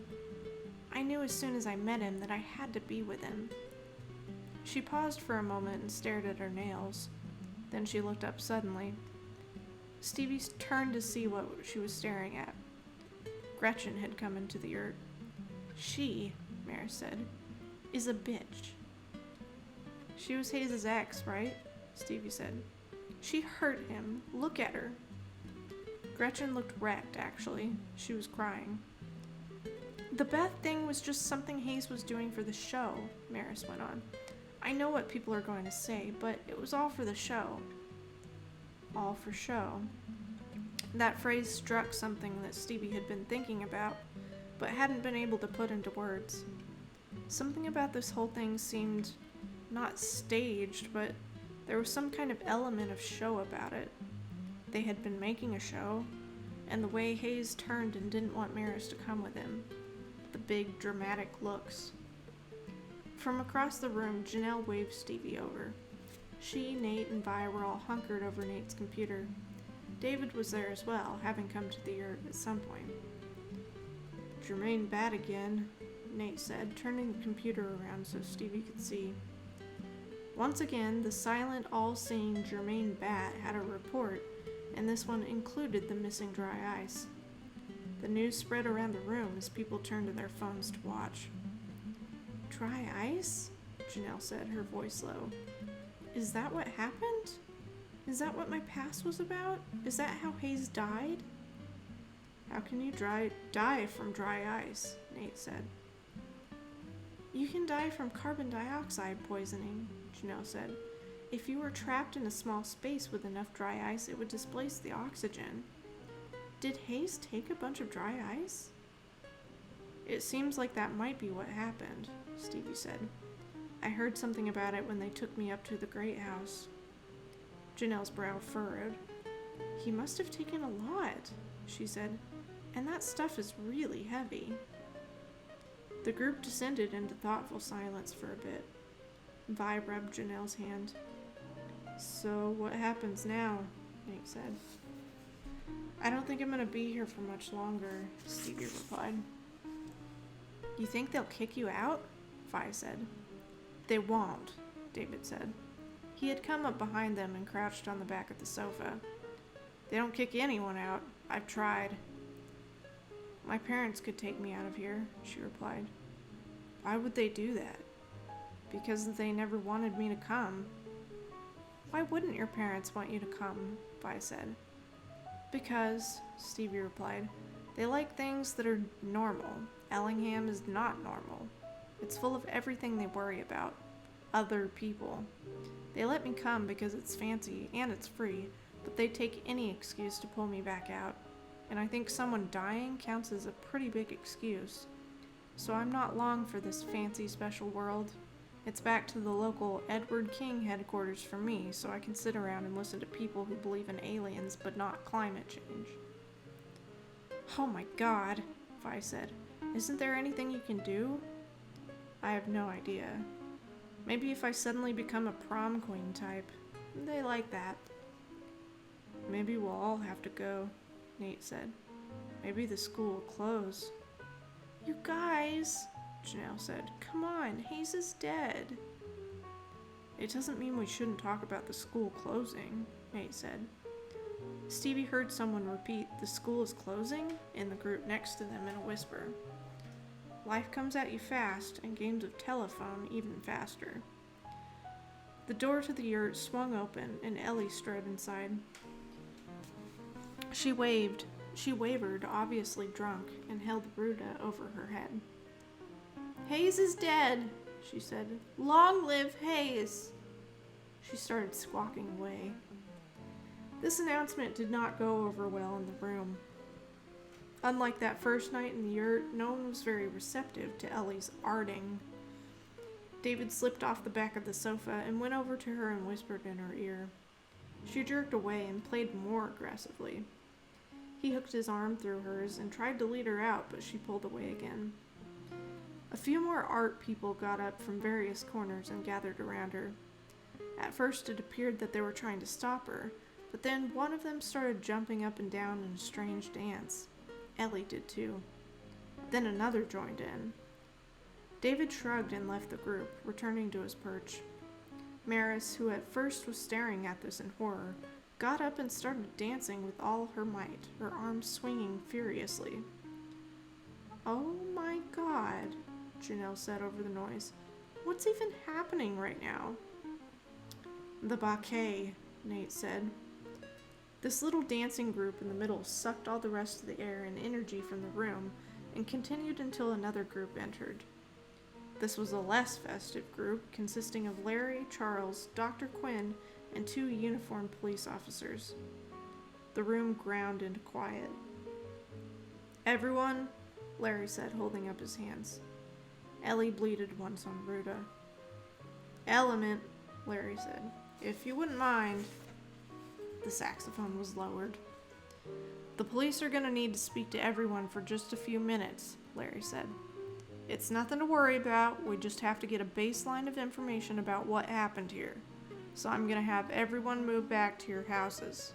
I knew as soon as I met him that I had to be with him." She paused for a moment and stared at her nails. Then she looked up suddenly. Stevie turned to see what she was staring at. Gretchen had come into the yurt. "She," Maris said, "is a bitch." "She was Hayes' ex, right?" Stevie said. "She hurt him. Look at her." Gretchen looked wrecked, actually. She was crying. "The Beth thing was just something Hayes was doing for the show," Maris went on. "I know what people are going to say, but it was all for the show." All for show. That phrase struck something that Stevie had been thinking about, but hadn't been able to put into words. Something about this whole thing seemed not staged, but there was some kind of element of show about it. They had been making a show, and the way Hayes turned and didn't want Maris to come with him. The big, dramatic looks. From across the room, Janelle waved Stevie over. She, Nate, and Vi were all hunkered over Nate's computer. David was there as well, having come to the yurt at some point. "Jermaine bad again," Nate said, turning the computer around so Stevie could see. Once again, the silent, all-seeing Jermaine Bat had a report, and this one included the missing dry ice. The news spread around the room as people turned to their phones to watch. "Dry ice?" Janelle said, her voice low. "Is that what happened? Is that what my past was about? Is that how Hayes died?" "How can you die from dry ice?" Nate said. "You can die from carbon dioxide poisoning," Janelle said. "If you were trapped in a small space with enough dry ice, it would displace the oxygen." "Did Hayes take a bunch of dry ice?" "It seems like that might be what happened," Stevie said. "I heard something about it when they took me up to the Great House." Janelle's brow furrowed. "He must have taken a lot," she said, "and that stuff is really heavy." The group descended into thoughtful silence for a bit. Vi rubbed Janelle's hand. "So what happens now?" Nate said. "I don't think I'm going to be here for much longer," Stevie replied. "You think they'll kick you out?" Vi said. "They won't," David said. He had come up behind them and crouched on the back of the sofa. They don't kick anyone out. I've tried. My parents could take me out of here, she replied. Why would they do that? Because they never wanted me to come. Why wouldn't your parents want you to come? Vi said. Because, Stevie replied, they like things that are normal. Ellingham is not normal. It's full of everything they worry about. Other people. They let me come because it's fancy and it's free, but they take any excuse to pull me back out. And I think someone dying counts as a pretty big excuse. So I'm not long for this fancy special world. It's back to the local Edward King headquarters for me, so I can sit around and listen to people who believe in aliens but not climate change. Oh my god, Vi said. Isn't there anything you can do? I have no idea. Maybe if I suddenly become a prom queen type. They like that. Maybe we'll all have to go, Nate said. Maybe the school will close. You guys, Janelle said. Come on, Hayes is dead. It doesn't mean we shouldn't talk about the school closing, Nate said. Stevie heard someone repeat, the school is closing, in the group next to them in a whisper. Life comes at you fast, and games of telephone even faster. The door to the yurt swung open, and Ellie strode inside. She wavered, obviously drunk, and held Ruta over her head. Hayes is dead, she said. Long live Hayes! She started squawking away. This announcement did not go over well in the room. Unlike that first night in the yurt, no one was very receptive to Ellie's arting. David slipped off the back of the sofa and went over to her and whispered in her ear. She jerked away and played more aggressively. He hooked his arm through hers and tried to lead her out, but she pulled away again. A few more art people got up from various corners and gathered around her. At first it appeared that they were trying to stop her, but then one of them started jumping up and down in a strange dance. Ellie did too. Then another joined in. David shrugged and left the group, returning to his perch. Maris, who at first was staring at this in horror, got up and started dancing with all her might, her arms swinging furiously. Oh my god, Janelle said over the noise. What's even happening right now? The bouquet, Nate said. This little dancing group in the middle sucked all the rest of the air and energy from the room and continued until another group entered. This was a less festive group consisting of Larry, Charles, Dr. Quinn, and 2 uniformed police officers. The room ground into quiet. Everyone, Larry said, holding up his hands. Ellie bleated once on Ruta. Element, Larry said. If you wouldn't mind. The saxophone was lowered. The police are going to need to speak to everyone for just a few minutes, Larry said. It's nothing to worry about. We just have to get a baseline of information about what happened here. So I'm going to have everyone move back to your houses.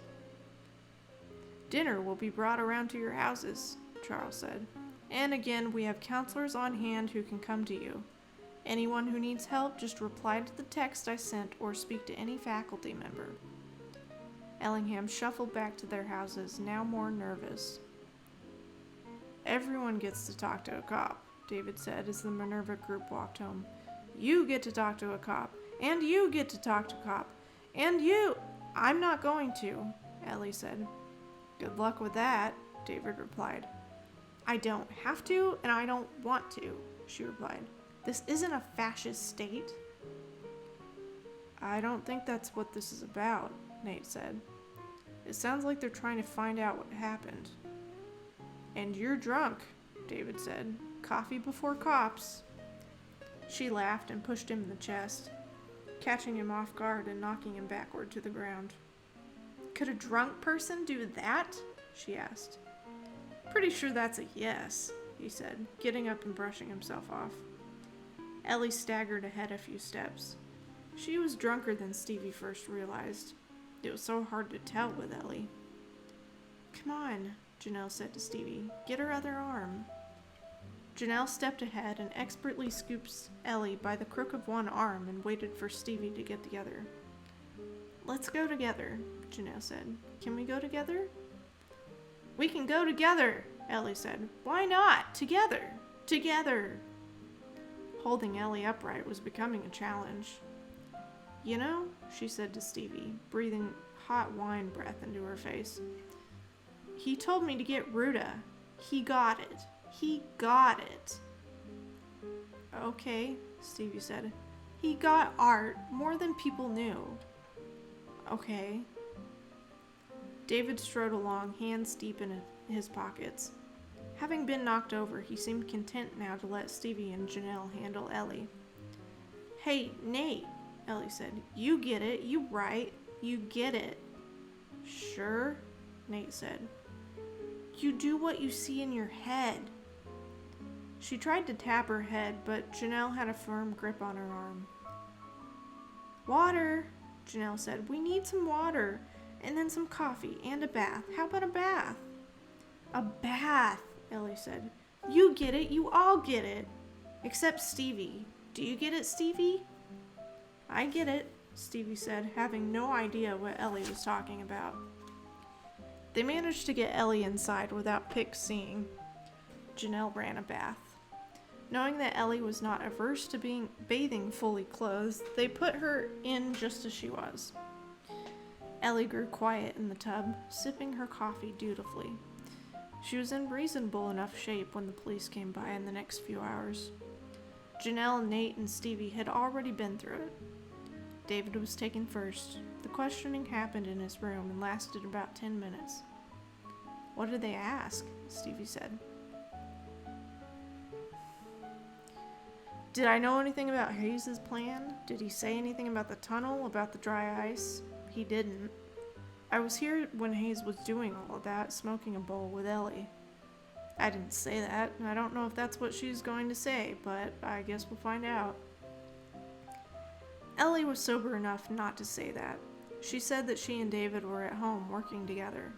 Dinner will be brought around to your houses, Charles said. And again, we have counselors on hand who can come to you. Anyone who needs help, just reply to the text I sent or speak to any faculty member. Ellingham shuffled back to their houses, now more nervous. Everyone gets to talk to a cop, David said as the Minerva group walked home. You get to talk to a cop, and you get to talk to a cop, and you... I'm not going to, Ellie said. Good luck with that, David replied. I don't have to, and I don't want to, she replied. This isn't a fascist state. I don't think that's what this is about, Nate said. It sounds like they're trying to find out what happened. And you're drunk, David said. Coffee before cops. She laughed and pushed him in the chest, catching him off guard and knocking him backward to the ground. Could a drunk person do that? She asked. Pretty sure that's a yes, he said, getting up and brushing himself off. Ellie staggered ahead a few steps. She was drunker than Stevie first realized. It was so hard to tell with Ellie. Come on, Janelle said to Stevie. Get her other arm. Janelle stepped ahead and expertly scooped Ellie by the crook of one arm and waited for Stevie to get the other. Let's go together, Janelle said. Can we go together? We can go together, Ellie said. Why not? Together. Together. Holding Ellie upright was becoming a challenge. You know, she said to Stevie, breathing hot wine breath into her face. He told me to get Ruta. He got it. He got it. Okay, Stevie said. He got art more than people knew. Okay. David strode along, hands deep in his pockets. Having been knocked over, he seemed content now to let Stevie and Janelle handle Ellie. Hey, Nate, Ellie said. You get it. You right. You get it. Sure, Nate said. You do what you see in your head. She tried to tap her head, but Janelle had a firm grip on her arm. Water, Janelle said. We need some water, and then some coffee, and a bath. How about a bath? A bath, Ellie said. You get it. You all get it. Except Stevie. Do you get it, Stevie? I get it, Stevie said, having no idea what Ellie was talking about. They managed to get Ellie inside without Pick seeing. Janelle ran a bath. Knowing that Ellie was not averse to bathing fully clothed, they put her in just as she was. Ellie grew quiet in the tub, sipping her coffee dutifully. She was in reasonable enough shape when the police came by in the next few hours. Janelle, Nate, and Stevie had already been through it. David was taken first. The questioning happened in his room and lasted about 10 minutes. What did they ask? Stevie said. Did I know anything about Hayes' plan? Did he say anything about the tunnel, about the dry ice? He didn't. I was here when Hayes was doing all of that, smoking a bowl with Ellie. I didn't say that, and I don't know if that's what she's going to say, but I guess we'll find out. Ellie was sober enough not to say that. She said that she and David were at home working together.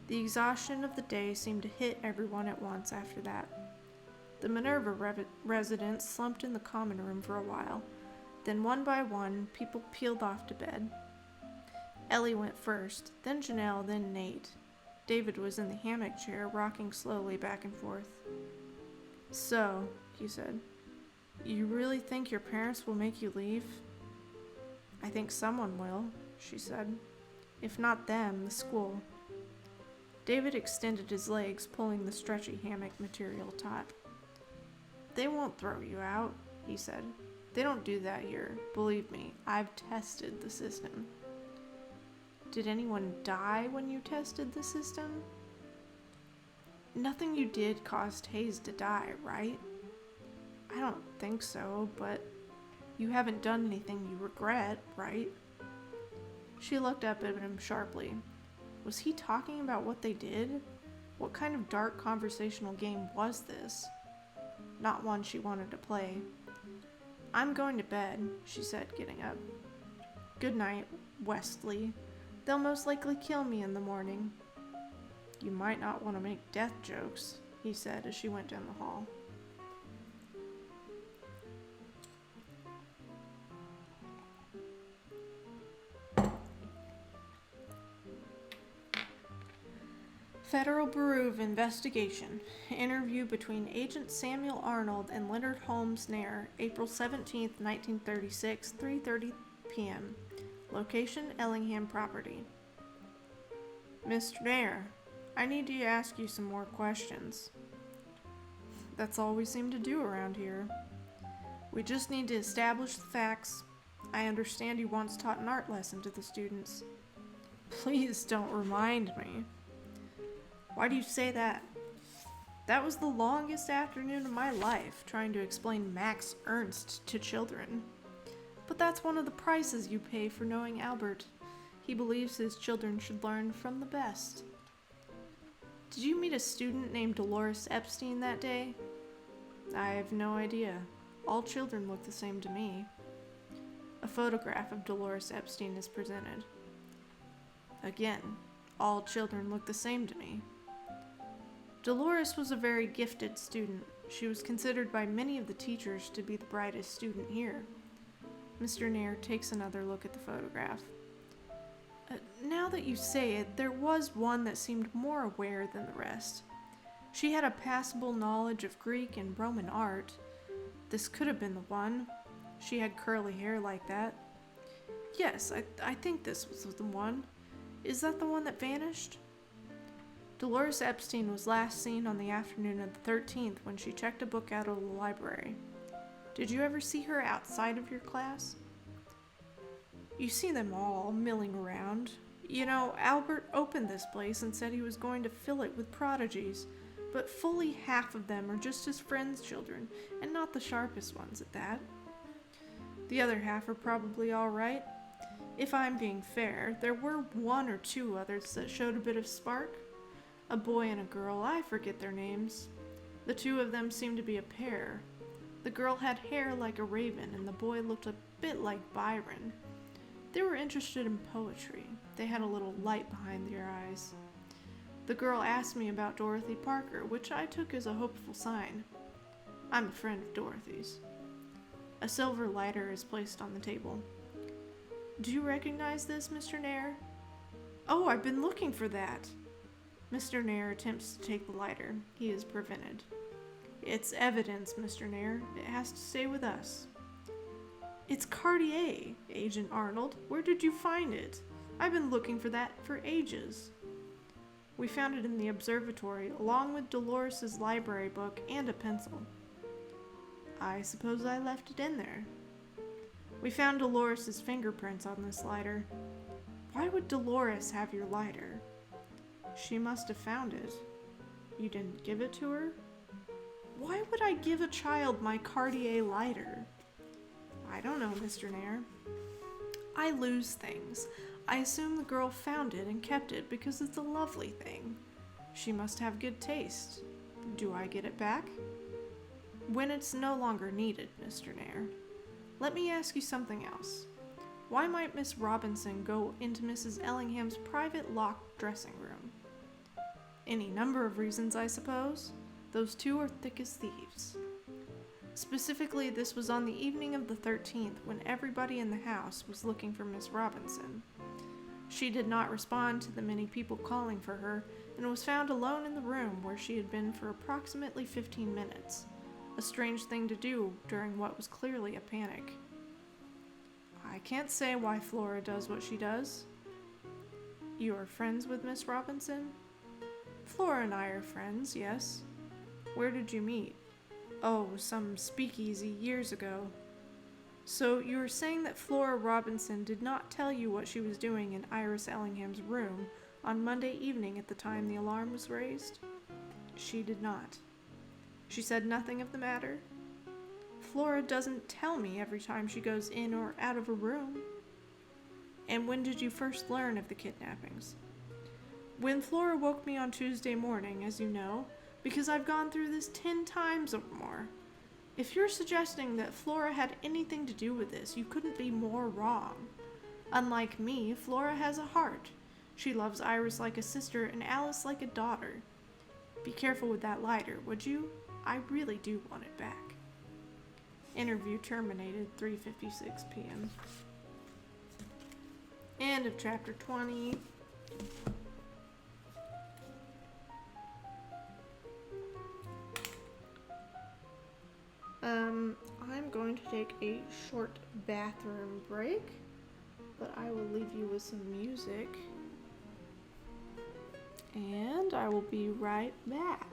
The exhaustion of the day seemed to hit everyone at once after that. The Minerva residents slumped in the common room for a while. Then one by one, people peeled off to bed. Ellie went first, then Janelle, then Nate. David was in the hammock chair, rocking slowly back and forth. So, he said, you really think your parents will make you leave? I think someone will, she said. If not them, the school. David extended his legs, pulling the stretchy hammock material taut. They won't throw you out, he said. They don't do that here. Believe me, I've tested the system. Did anyone die when you tested the system? Nothing you did caused Hayes to die, right? I don't think so, but you haven't done anything you regret, right? She looked up at him sharply. Was he talking about what they did? What kind of dark conversational game was this? Not one she wanted to play. I'm going to bed, she said, getting up. Good night, Westley. They'll most likely kill me in the morning. You might not want to make death jokes, he said as she went down the hall. Federal Bureau of Investigation. Interview between Agent Samuel Arnold and Leonard Holmes Nair, April 17, 1936, 3:30 p.m. Location, Ellingham property. Mr. Nair, I need to ask you some more questions. That's all we seem to do around here. We just need to establish the facts. I understand you once taught an art lesson to the students. Please don't remind me. Why do you say that? That was the longest afternoon of my life, trying to explain Max Ernst to children. But that's one of the prices you pay for knowing Albert. He believes his children should learn from the best. Did you meet a student named Dolores Epstein that day? I have no idea. All children look the same to me. A photograph of Dolores Epstein is presented. Again, all children look the same to me. Dolores was a very gifted student. She was considered by many of the teachers to be the brightest student here. Mr. Nair takes another look at the photograph. Now that you say it, there was one that seemed more aware than the rest. She had a passable knowledge of Greek and Roman art. This could have been the one. She had curly hair like that. Yes, I think this was the one. Is that the one that vanished? Dolores Epstein was last seen on the afternoon of the 13th when she checked a book out of the library. Did you ever see her outside of your class? You see them all milling around. You know, Albert opened this place and said he was going to fill it with prodigies, but fully half of them are just his friends' children, and not the sharpest ones at that. The other half are probably all right. If I'm being fair, there were one or two others that showed a bit of spark. A boy and a girl, I forget their names. The two of them seemed to be a pair. The girl had hair like a raven, and the boy looked a bit like Byron. They were interested in poetry. They had a little light behind their eyes. The girl asked me about Dorothy Parker, which I took as a hopeful sign. I'm a friend of Dorothy's. A silver lighter is placed on the table. Do you recognize this, Mr. Nair? Oh, I've been looking for that. Mr. Nair attempts to take the lighter. He is prevented. It's evidence, Mr. Nair. It has to stay with us. It's Cartier, Agent Arnold. Where did you find it? I've been looking for that for ages. We found it in the observatory, along with Dolores's library book and a pencil. I suppose I left it in there. We found Dolores's fingerprints on this lighter. Why would Dolores have your lighter? She must have found it. You didn't give it to her? Why would I give a child my Cartier lighter? I don't know, Mr. Nair. I lose things. I assume the girl found it and kept it because it's a lovely thing. She must have good taste. Do I get it back? When it's no longer needed, Mr. Nair. Let me ask you something else. Why might Miss Robinson go into Mrs. Ellingham's private locked dressing room? Any number of reasons, I suppose. Those two are thick as thieves. Specifically, this was on the evening of the 13th when everybody in the house was looking for Miss Robinson. She did not respond to the many people calling for her and was found alone in the room where she had been for approximately 15 minutes. A strange thing to do during what was clearly a panic. I can't say why Flora does what she does. You are friends with Miss Robinson? Flora and I are friends, yes. Where did you meet? Oh, some speakeasy years ago. So you are saying that Flora Robinson did not tell you what she was doing in Iris Ellingham's room on Monday evening at the time the alarm was raised? She did not. She said nothing of the matter? Flora doesn't tell me every time she goes in or out of a room. And when did you first learn of the kidnappings? When Flora woke me on Tuesday morning, as you know, because I've gone through this 10 times or more. If you're suggesting that Flora had anything to do with this, you couldn't be more wrong. Unlike me, Flora has a heart. She loves Iris like a sister and Alice like a daughter. Be careful with that lighter, would you? I really do want it back. Interview terminated 3:56 p.m. End of chapter 20. I'm going to take a short bathroom break, but I will leave you with some music, and I will be right back.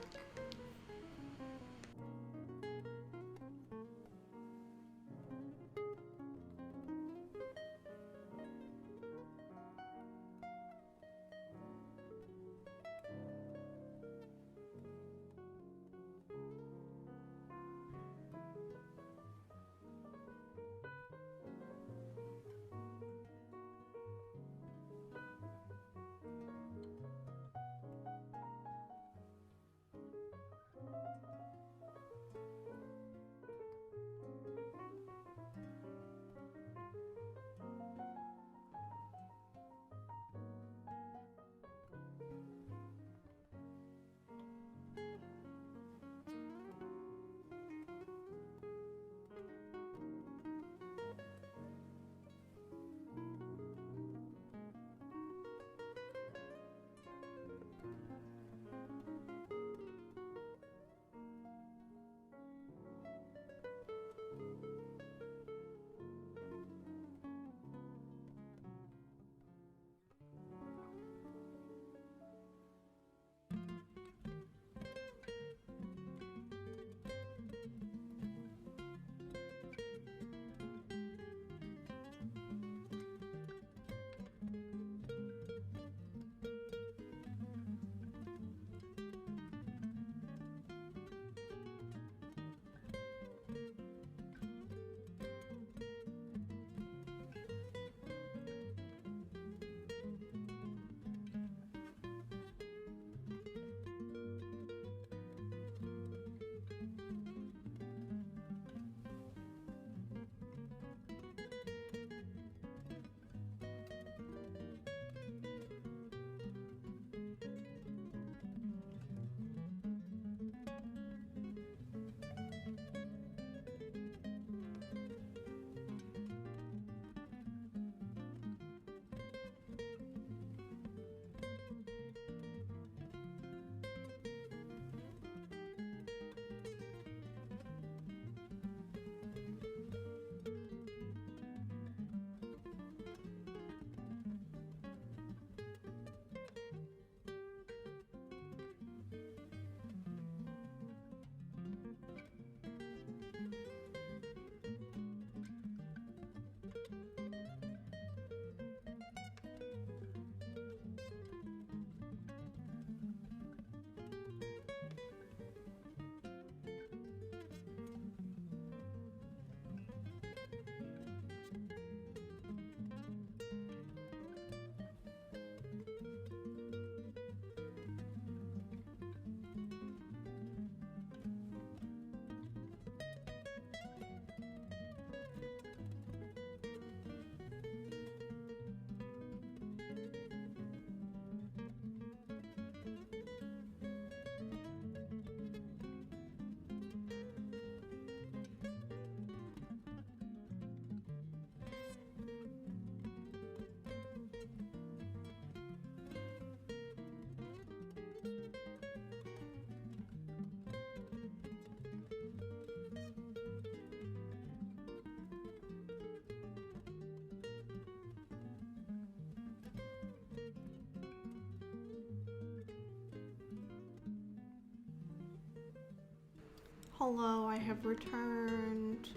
Hello, I have returned.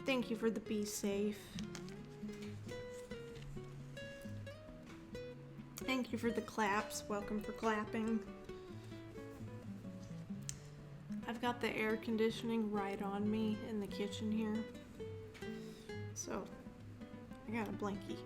Thank you for the be safe. Thank you for the claps. Welcome for clapping. I've got the air conditioning right on me in the kitchen here. So, I got a blankie.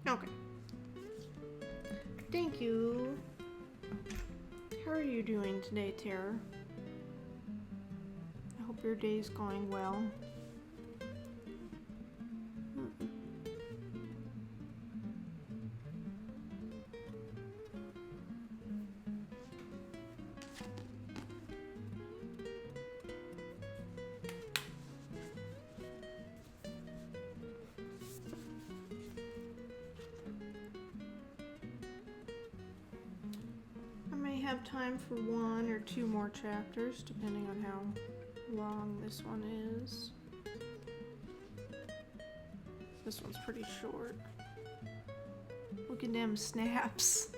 Okay. Thank you. How are you doing today, Tara? I hope your day's going well. Have time for 1 or 2 more chapters, depending on how long this one is. This one's pretty short. Look at them snaps.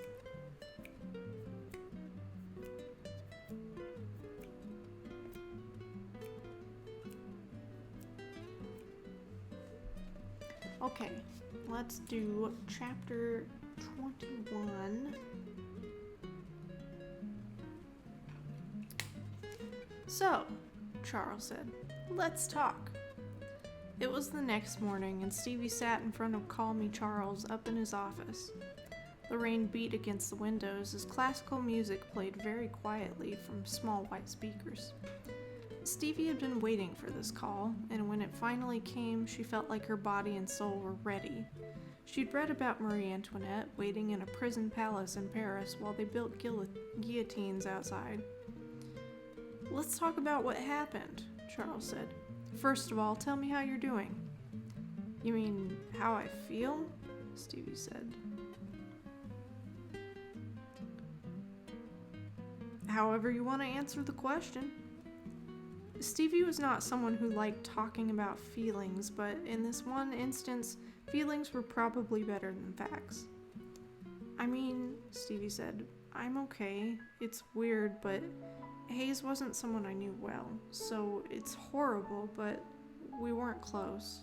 Okay, let's do chapter 21. So, Charles said, let's talk. It was the next morning, and Stevie sat in front of Call Me Charles up in his office. The rain beat against the windows as classical music played very quietly from small white speakers. Stevie had been waiting for this call, and when it finally came, she felt like her body and soul were ready. She'd read about Marie Antoinette waiting in a prison palace in Paris while they built guillotines outside. Let's talk about what happened, Charles said. First of all, tell me how you're doing. You mean, how I feel? Stevie said. However you want to answer the question. Stevie was not someone who liked talking about feelings, but in this one instance, feelings were probably better than facts. I mean, Stevie said, I'm okay. It's weird, but Hayes wasn't someone I knew well, so it's horrible, but we weren't close.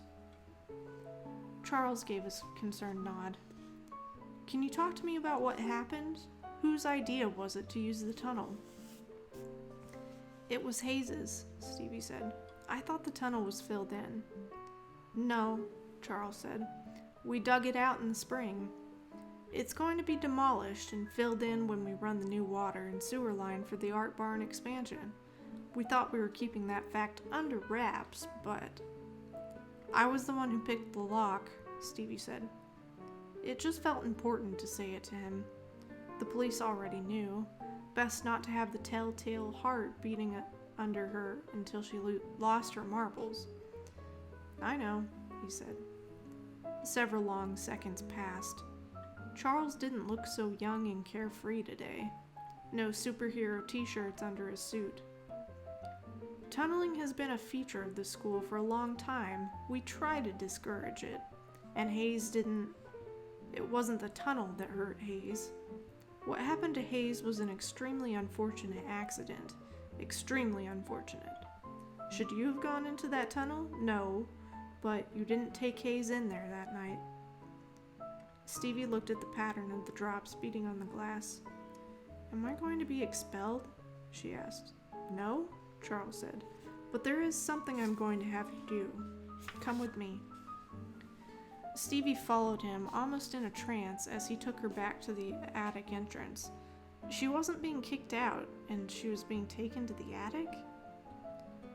Charles gave a concerned nod. Can you talk to me about what happened? Whose idea was it to use the tunnel? It was Hayes's, Stevie said. I thought the tunnel was filled in. No, Charles said. We dug it out in the spring. It's going to be demolished and filled in when we run the new water and sewer line for the art barn expansion. We thought we were keeping that fact under wraps, but... I was the one who picked the lock, Stevie said. It just felt important to say it to him. The police already knew. Best not to have the telltale heart beating under her until she lost her marbles. I know, he said. Several long seconds passed. Charles didn't look so young and carefree today. No superhero t-shirts under his suit. Tunneling has been a feature of the school for a long time. We try to discourage it. And Hayes didn't... It wasn't the tunnel that hurt Hayes. What happened to Hayes was an extremely unfortunate accident. Extremely unfortunate. Should you have gone into that tunnel? No. But you didn't take Hayes in there that night. Stevie looked at the pattern of the drops beating on the glass. Am I going to be expelled? She asked. No, Charles said. But there is something I'm going to have you do. Come with me. Stevie followed him, almost in a trance, as he took her back to the attic entrance. She wasn't being kicked out, and she was being taken to the attic?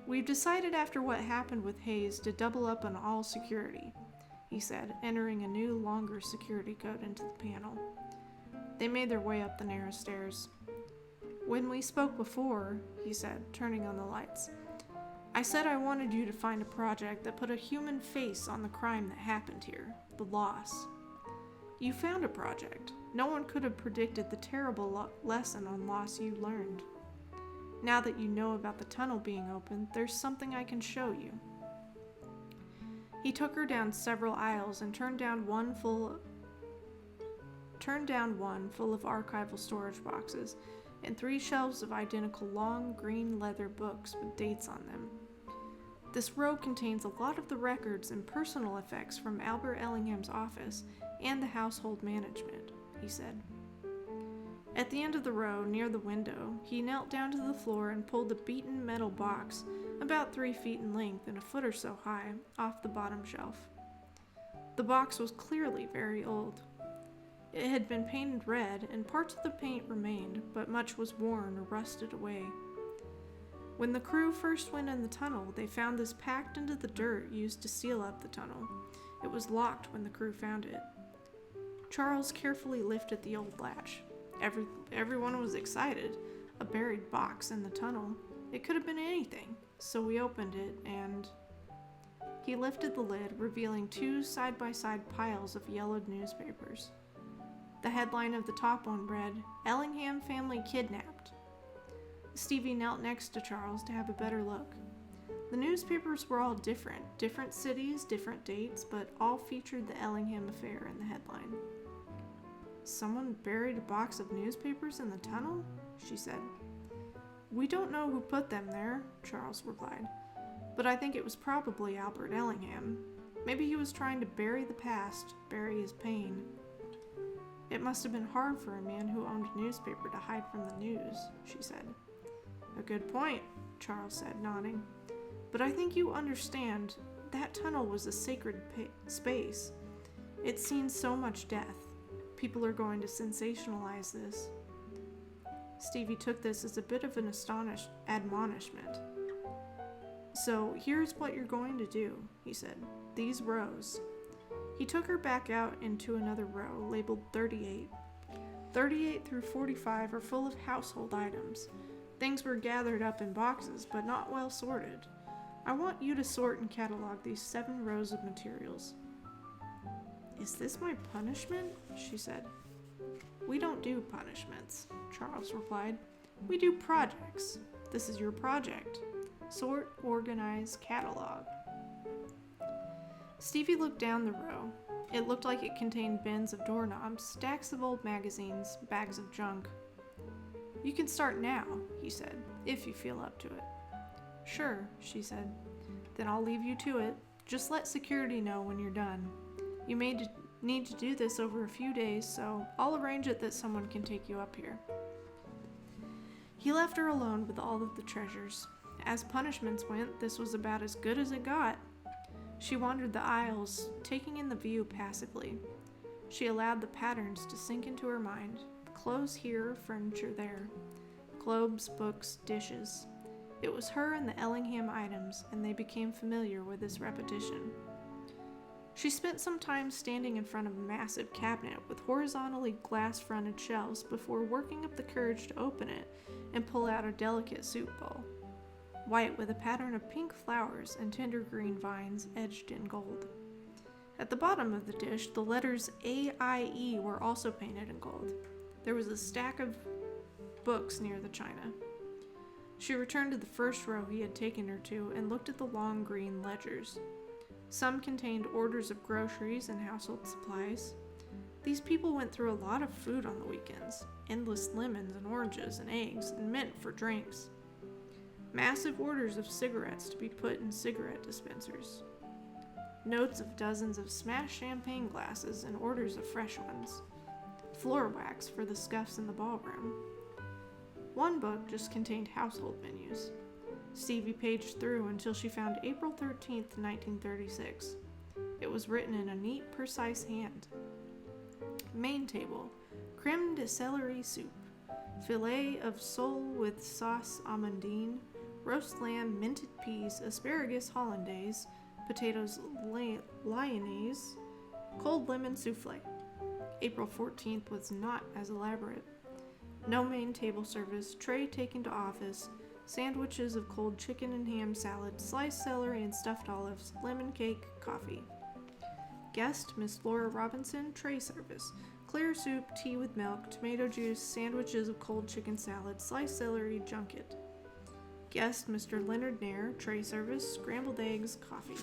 We've decided after what happened with Hayes to double up on all security, he said, entering a new, longer security code into the panel. They made their way up the narrow stairs. When we spoke before, he said, turning on the lights, I said I wanted you to find a project that put a human face on the crime that happened here, the loss. You found a project. No one could have predicted the terrible lesson on loss you learned. Now that you know about the tunnel being opened, there's something I can show you. He took her down several aisles and turned down one full of archival storage boxes and 3 shelves of identical long green leather books with dates on them. This row contains a lot of the records and personal effects from Albert Ellingham's office and the household management, he said. At the end of the row, near the window, he knelt down to the floor and pulled a beaten metal box about 3 feet in length and a foot or so high off the bottom shelf. The box was clearly very old. It had been painted red, and parts of the paint remained, but much was worn or rusted away. When the crew first went in the tunnel, they found this packed into the dirt used to seal up the tunnel. It was locked when the crew found it. Charles carefully lifted the old latch. Everyone was excited. A buried box in the tunnel. It could have been anything, so we opened it, and... He lifted the lid, revealing 2 side-by-side piles of yellowed newspapers. The headline of the top one read, Ellingham Family Kidnapped. Stevie knelt next to Charles to have a better look. The newspapers were all different cities, different dates, but all featured the Ellingham affair in the headline. Someone buried a box of newspapers in the tunnel? She said. We don't know who put them there, Charles replied, but I think it was probably Albert Ellingham. Maybe he was trying to bury the past, bury his pain. It must have been hard for a man who owned a newspaper to hide from the news, she said. A good point, Charles said, nodding. But I think you understand, that tunnel was a sacred space. It's seen so much death. People are going to sensationalize this. Stevie took this as a bit of an admonishment. So here's what you're going to do, he said. These rows. He took her back out into another row, labeled 38. 38 through 45 are full of household items. Things were gathered up in boxes, but not well sorted. I want you to sort and catalog these 7 rows of materials. Is this my punishment? She said. We don't do punishments, Charles replied. We do projects. This is your project. Sort, organize, catalog. Stevie looked down the row. It looked like it contained bins of doorknobs, stacks of old magazines, bags of junk. You can start now, he said, if you feel up to it. Sure, she said. Then I'll leave you to it. Just let security know when you're done. You may need to do this over a few days, so I'll arrange it that someone can take you up here. He left her alone with all of the treasures. As punishments went, this was about as good as it got. She wandered the aisles, taking in the view passively. She allowed the patterns to sink into her mind. Clothes here, furniture there. Globes, books, dishes. It was her and the Ellingham items, and they became familiar with this repetition. She spent some time standing in front of a massive cabinet with horizontally glass-fronted shelves before working up the courage to open it and pull out a delicate soup bowl. White with a pattern of pink flowers and tender green vines edged in gold. At the bottom of the dish, the letters A-I-E were also painted in gold. There was a stack of books near the china. She returned to the first row he had taken her to and looked at the long green ledgers. Some contained orders of groceries and household supplies. These people went through a lot of food on the weekends. Endless lemons and oranges and eggs and mint for drinks. Massive orders of cigarettes to be put in cigarette dispensers. Notes of dozens of smashed champagne glasses and orders of fresh ones. Floor wax for the scuffs in the ballroom. One book just contained household menus. Stevie paged through until she found April 13th, 1936. It was written in a neat, precise hand. Main table, creme de celery soup, filet of sole with sauce amandine, roast lamb, minted peas, asparagus hollandaise, potatoes lyonnaise, cold lemon souffle. April 14th was not as elaborate. No main table service, tray taken to office, sandwiches of cold chicken and ham salad, sliced celery and stuffed olives, lemon cake, coffee. Guest, Miss Flora Robinson, tray service. Clear soup, tea with milk, tomato juice, sandwiches of cold chicken salad, sliced celery, junket. Guest, Mr. Leonard Nair, tray service, scrambled eggs, coffee.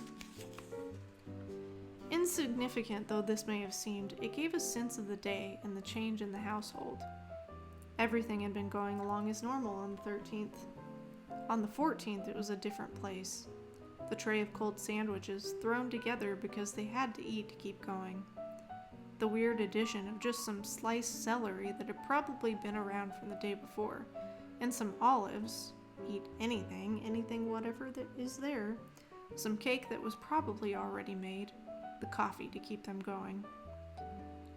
Insignificant though this may have seemed, it gave a sense of the day and the change in the household. Everything had been going along as normal on the 13th. On the 14th, it was a different place. The tray of cold sandwiches thrown together because they had to eat to keep going. The weird addition of just some sliced celery that had probably been around from the day before, and some olives, eat anything whatever that is there, some cake that was probably already made, the coffee to keep them going.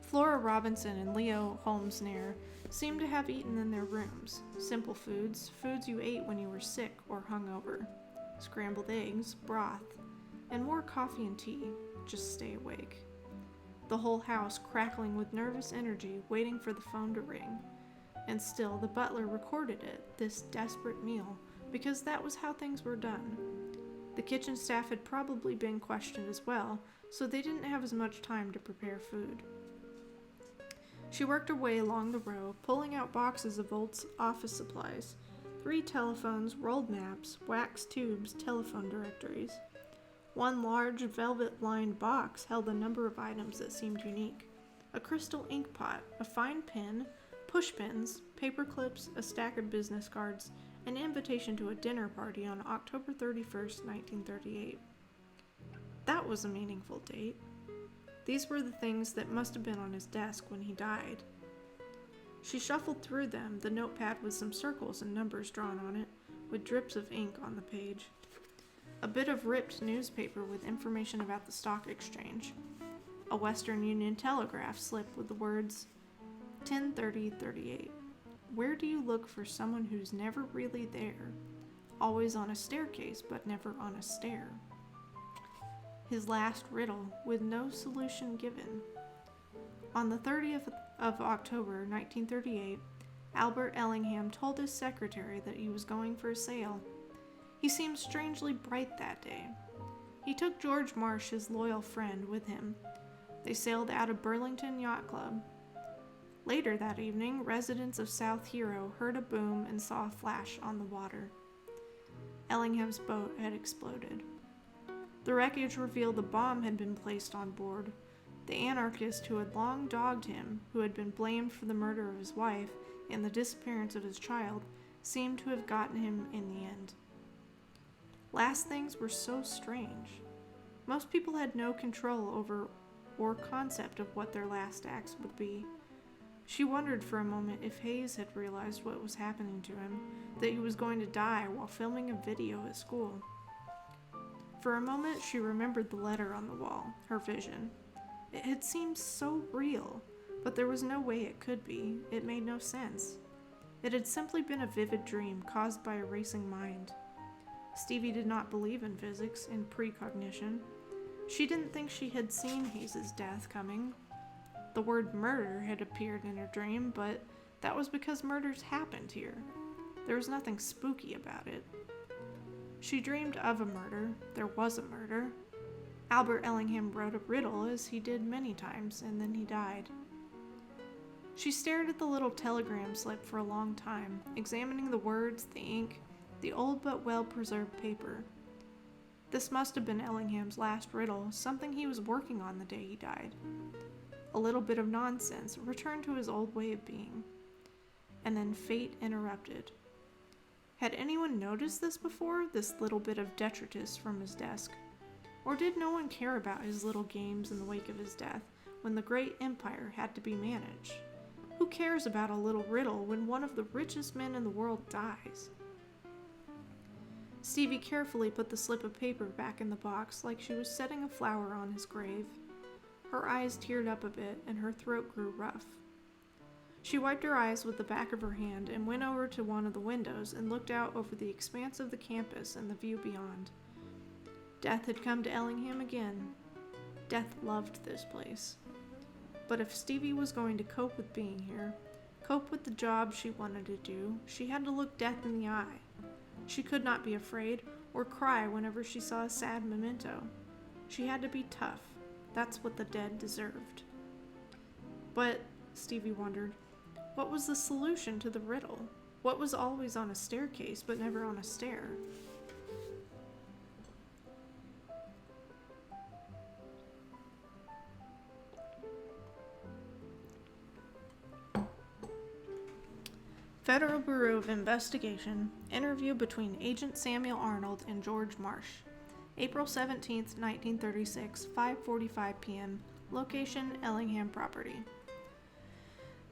Flora Robinson and Leo Holmes Nair seemed to have eaten in their rooms, simple foods you ate when you were sick or hungover, scrambled eggs, broth, and more coffee and tea, just stay awake. The whole house crackling with nervous energy, waiting for the phone to ring. And still, the butler recorded it, this desperate meal, because that was how things were done. The kitchen staff had probably been questioned as well, so they didn't have as much time to prepare food. She worked her way along the row, pulling out boxes of old office supplies, 3 telephones, rolled maps, wax tubes, telephone directories. One large velvet-lined box held a number of items that seemed unique. A crystal ink pot, a fine pen, push pins, paper clips, a stack of business cards, an invitation to a dinner party on October 31st, 1938. That was a meaningful date. These were the things that must have been on his desk when he died. She shuffled through them, the notepad with some circles and numbers drawn on it, with drips of ink on the page. A bit of ripped newspaper with information about the stock exchange. A Western Union telegraph slip with the words, 10:30:38. Where do you look for someone who's never really there? Always on a staircase, but never on a stair. His last riddle, with no solution given. On the 30th of October, 1938, Albert Ellingham told his secretary that he was going for a sail. He seemed strangely bright that day. He took George Marsh, his loyal friend, with him. They sailed out of Burlington Yacht Club. Later that evening, residents of South Hero heard a boom and saw a flash on the water. Ellingham's boat had exploded. The wreckage revealed a bomb had been placed on board. The anarchist who had long dogged him, who had been blamed for the murder of his wife and the disappearance of his child, seemed to have gotten him in the end. Last things were so strange. Most people had no control over or concept of what their last acts would be. She wondered for a moment if Hayes had realized what was happening to him, that he was going to die while filming a video at school. For a moment, she remembered the letter on the wall, her vision. It had seemed so real, but there was no way it could be. It made no sense. It had simply been a vivid dream caused by a racing mind. Stevie did not believe in physics, in precognition. She didn't think she had seen Hayes' death coming. The word murder had appeared in her dream, but that was because murders happened here. There was nothing spooky about it. She dreamed of a murder. There was a murder. Albert Ellingham wrote a riddle, as he did many times, and then he died. She stared at the little telegram slip for a long time, examining the words, the ink, the old but well-preserved paper. This must have been Ellingham's last riddle, something he was working on the day he died. A little bit of nonsense, returned to his old way of being. And then fate interrupted. Had anyone noticed this before, this little bit of detritus from his desk? Or did no one care about his little games in the wake of his death, when the great empire had to be managed? Who cares about a little riddle when one of the richest men in the world dies? Stevie carefully put the slip of paper back in the box like she was setting a flower on his grave. Her eyes teared up a bit, and her throat grew rough. She wiped her eyes with the back of her hand and went over to one of the windows and looked out over the expanse of the campus and the view beyond. Death had come to Ellingham again. Death loved this place. But if Stevie was going to cope with being here, cope with the job she wanted to do, she had to look death in the eye. She could not be afraid or cry whenever she saw a sad memento. She had to be tough. That's what the dead deserved. But, Stevie wondered, what was the solution to the riddle? What was always on a staircase but never on a stair? Federal Bureau of Investigation interview between Agent Samuel Arnold and George Marsh. April 17, 1936, 5:45 p.m. Location, Ellingham property.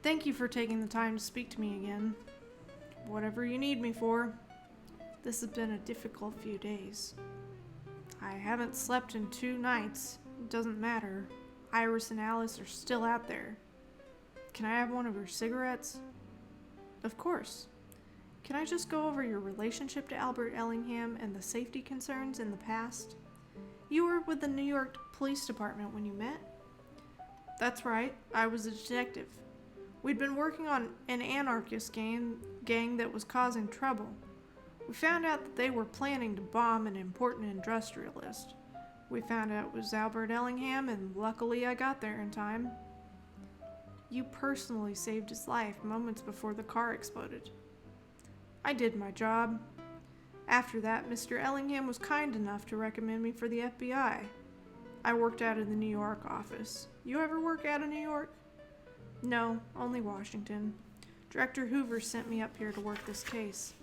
Thank you for taking the time to speak to me again. Whatever you need me for. This has been a difficult few days. I haven't slept in 2 nights. It doesn't matter. Iris and Alice are still out there. Can I have one of your cigarettes? Of course. Can I just go over your relationship to Albert Ellingham and the safety concerns in the past? You were with the New York Police Department when you met? That's right. I was a detective. We'd been working on an anarchist gang that was causing trouble. We found out that they were planning to bomb an important industrialist. We found out it was Albert Ellingham, and luckily I got there in time. You personally saved his life moments before the car exploded. I did my job. After that, Mr. Ellingham was kind enough to recommend me for the FBI. I worked out of the New York office. You ever work out of New York? No, only Washington. Director Hoover sent me up here to work this case.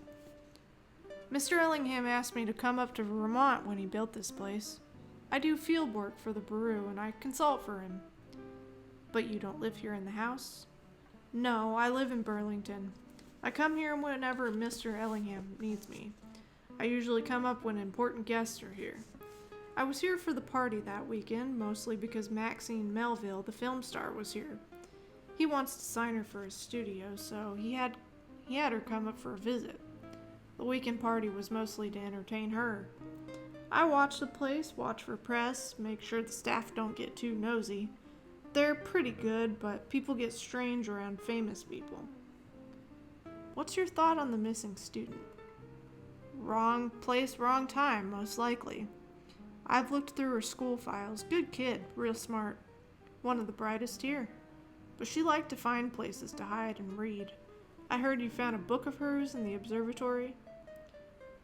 Mr. Ellingham asked me to come up to Vermont when he built this place. I do field work for the Bureau and I consult for him. But you don't live here in the house? No, I live in Burlington. I come here whenever Mr. Ellingham needs me. I usually come up when important guests are here. I was here for the party that weekend, mostly because Maxine Melville, the film star, was here. He wants to sign her for his studio, so he had her come up for a visit. The weekend party was mostly to entertain her. I watch the place, watch for press, make sure the staff don't get too nosy. They're pretty good, but people get strange around famous people. What's your thought on the missing student? Wrong place, wrong time, most likely. I've looked through her school files. Good kid, real smart. One of the brightest here. But she liked to find places to hide and read. I heard you found a book of hers in the observatory.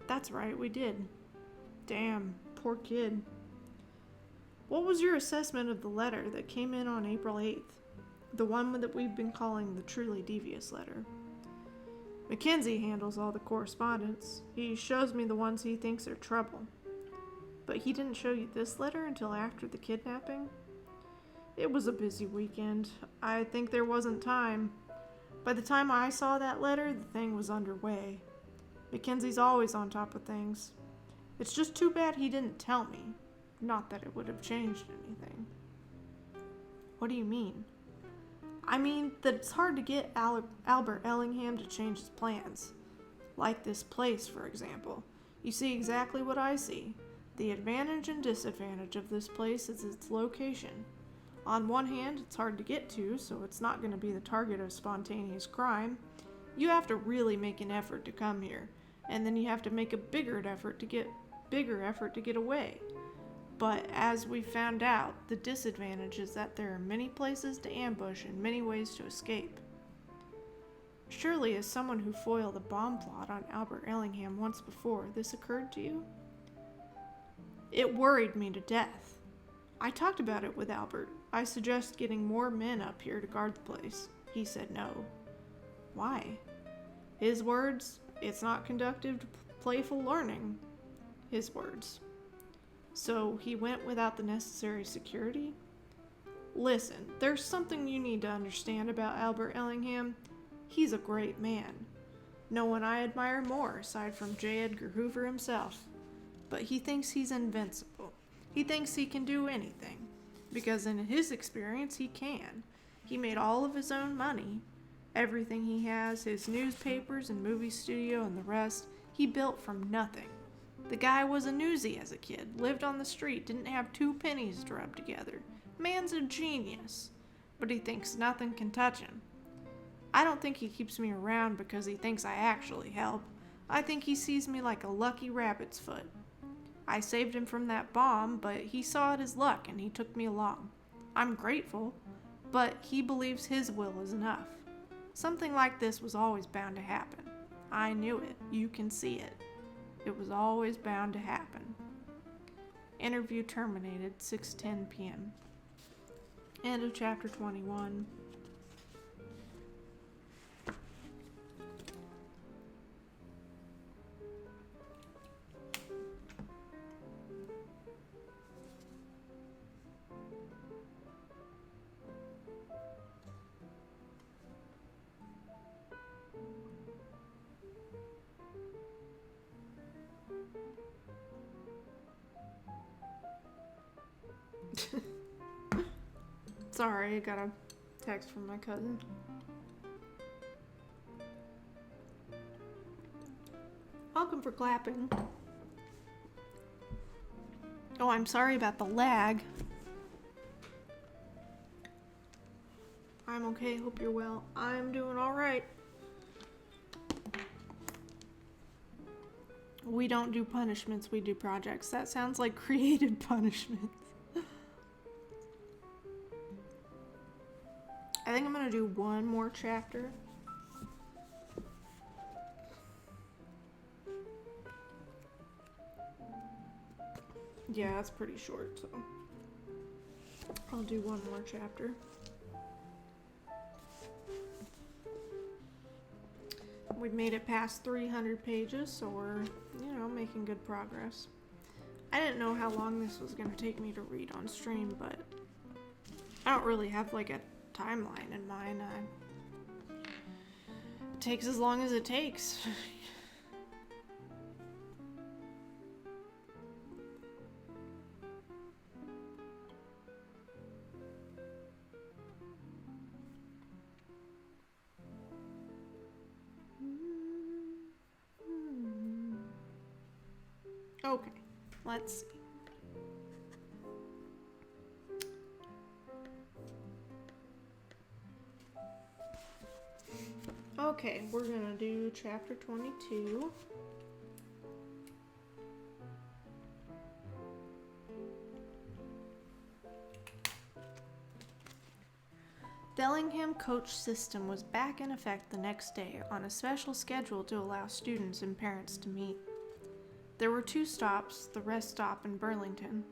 That's right, we did. Damn, poor kid. What was your assessment of the letter that came in on April 8th? The one that we've been calling the truly devious letter. Mackenzie handles all the correspondence. He shows me the ones he thinks are trouble. But he didn't show you this letter until after the kidnapping? It was a busy weekend. I think there wasn't time. By the time I saw that letter, the thing was underway. Mackenzie's always on top of things. It's just too bad he didn't tell me. Not that it would have changed anything. What do you mean? I mean that it's hard to get Albert Ellingham to change his plans. Like this place, for example. You see exactly what I see. The advantage and disadvantage of this place is its location. On one hand, it's hard to get to, so it's not going to be the target of spontaneous crime. You have to really make an effort to come here, and then you have to make a bigger effort to get away. But as we found out, the disadvantage is that there are many places to ambush and many ways to escape. Surely, as someone who foiled a bomb plot on Albert Ellingham once before, this occurred to you? It worried me to death. I talked about it with Albert. I suggest getting more men up here to guard the place. He said no. Why? His words, it's not conducive to playful learning. His words. So he went without the necessary security? Listen, there's something you need to understand about Albert Ellingham. He's a great man. No one I admire more, aside from J. Edgar Hoover himself. But he thinks he's invincible. He thinks he can do anything. Because in his experience, he can. He made all of his own money. Everything he has, his newspapers and movie studio and the rest, he built from nothing. The guy was a newsie as a kid, lived on the street, didn't have 2 pennies to rub together. Man's a genius. But he thinks nothing can touch him. I don't think he keeps me around because he thinks I actually help. I think he sees me like a lucky rabbit's foot. I saved him from that bomb, but he saw it as luck and he took me along. I'm grateful, but he believes his will is enough. Something like this was always bound to happen. I knew it. You can see it. It was always bound to happen. Interview terminated, 6:10 p.m. End of chapter 21. Sorry, I got a text from my cousin. Welcome for clapping. Oh, I'm sorry about the lag. I'm okay, hope you're well. I'm doing alright. We don't do punishments, we do projects. That sounds like creative punishments. I think I'm gonna do one more chapter. Yeah, it's pretty short, so I'll do one more chapter. We've made it past 300 pages, so we're, making good progress. I didn't know how long this was gonna take me to read on stream, but I don't really have like a timeline in mind. It takes as long as it takes. Okay, let's see. Okay, we're gonna do chapter 22. Bellingham coach system was back in effect the next day on a special schedule to allow students and parents to meet. There were 2 stops, the rest stop in Burlington.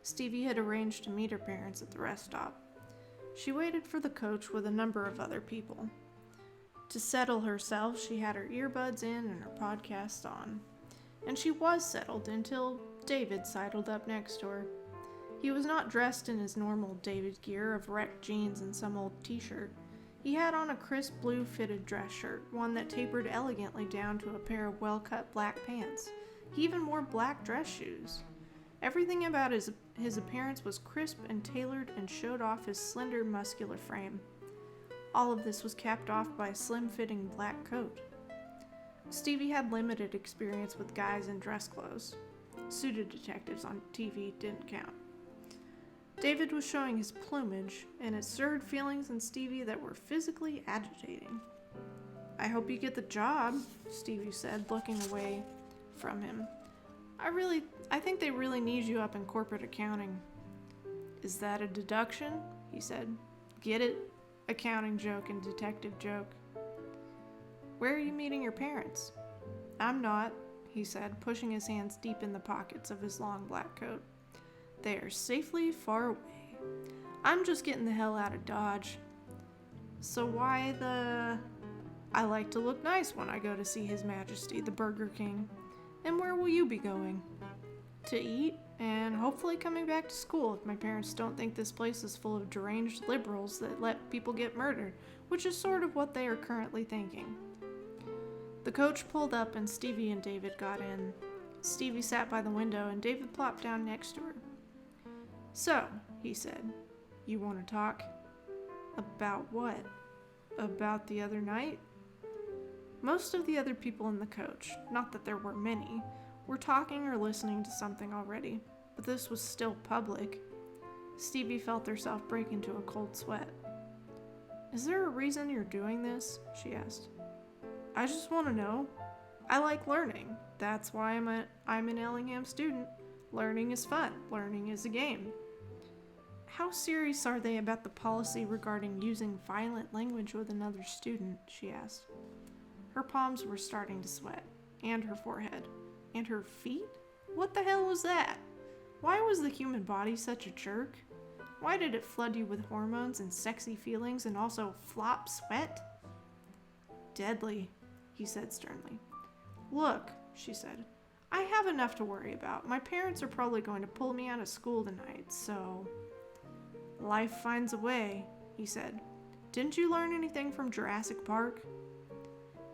Stevie had arranged to meet her parents at the rest stop. She waited for the coach with a number of other people. To settle herself, she had her earbuds in and her podcast on. And she was settled until David sidled up next to her. He was not dressed in his normal David gear of wrecked jeans and some old t-shirt. He had on a crisp blue fitted dress shirt, one that tapered elegantly down to a pair of well-cut black pants. He even wore black dress shoes. Everything about his appearance was crisp and tailored and showed off his slender, muscular frame. All of this was capped off by a slim-fitting black coat. Stevie had limited experience with guys in dress clothes. Suited detectives on TV didn't count. David was showing his plumage, and it stirred feelings in Stevie that were physically agitating. "I hope you get the job," Stevie said, looking away from him. I think they really need you up in corporate accounting." "Is that a deduction?" he said. "Get it? Accounting joke and detective joke." "Where are you meeting your parents?" "I'm not," he said, pushing his hands deep in the pockets of his long black coat. "They are safely far away. I'm just getting the hell out of Dodge." "So why the..." "I like to look nice when I go to see His Majesty, the Burger King." "And where will you be going?" "To eat, and hopefully coming back to school if my parents don't think this place is full of deranged liberals that let people get murdered, which is sort of what they are currently thinking." The coach pulled up and Stevie and David got in. Stevie sat by the window and David plopped down next to her. "So," he said, "you want to talk?" "About what?" "About the other night?" Most of the other people in the coach, not that there were many, were talking or listening to something already, but this was still public. Stevie felt herself break into a cold sweat. Is there a reason you're doing this? She asked. I just want to know. I like learning. That's why I'm an Ellingham student. Learning is fun. Learning is a game. How serious are they about the policy regarding using violent language with another student? She asked. Her palms were starting to sweat, and her forehead, and her feet? What the hell was that? Why was the human body such a jerk? Why did it flood you with hormones and sexy feelings and also flop sweat? Deadly, he said sternly. Look, she said, I have enough to worry about. My parents are probably going to pull me out of school tonight, so... Life finds a way, he said. Didn't you learn anything from Jurassic Park?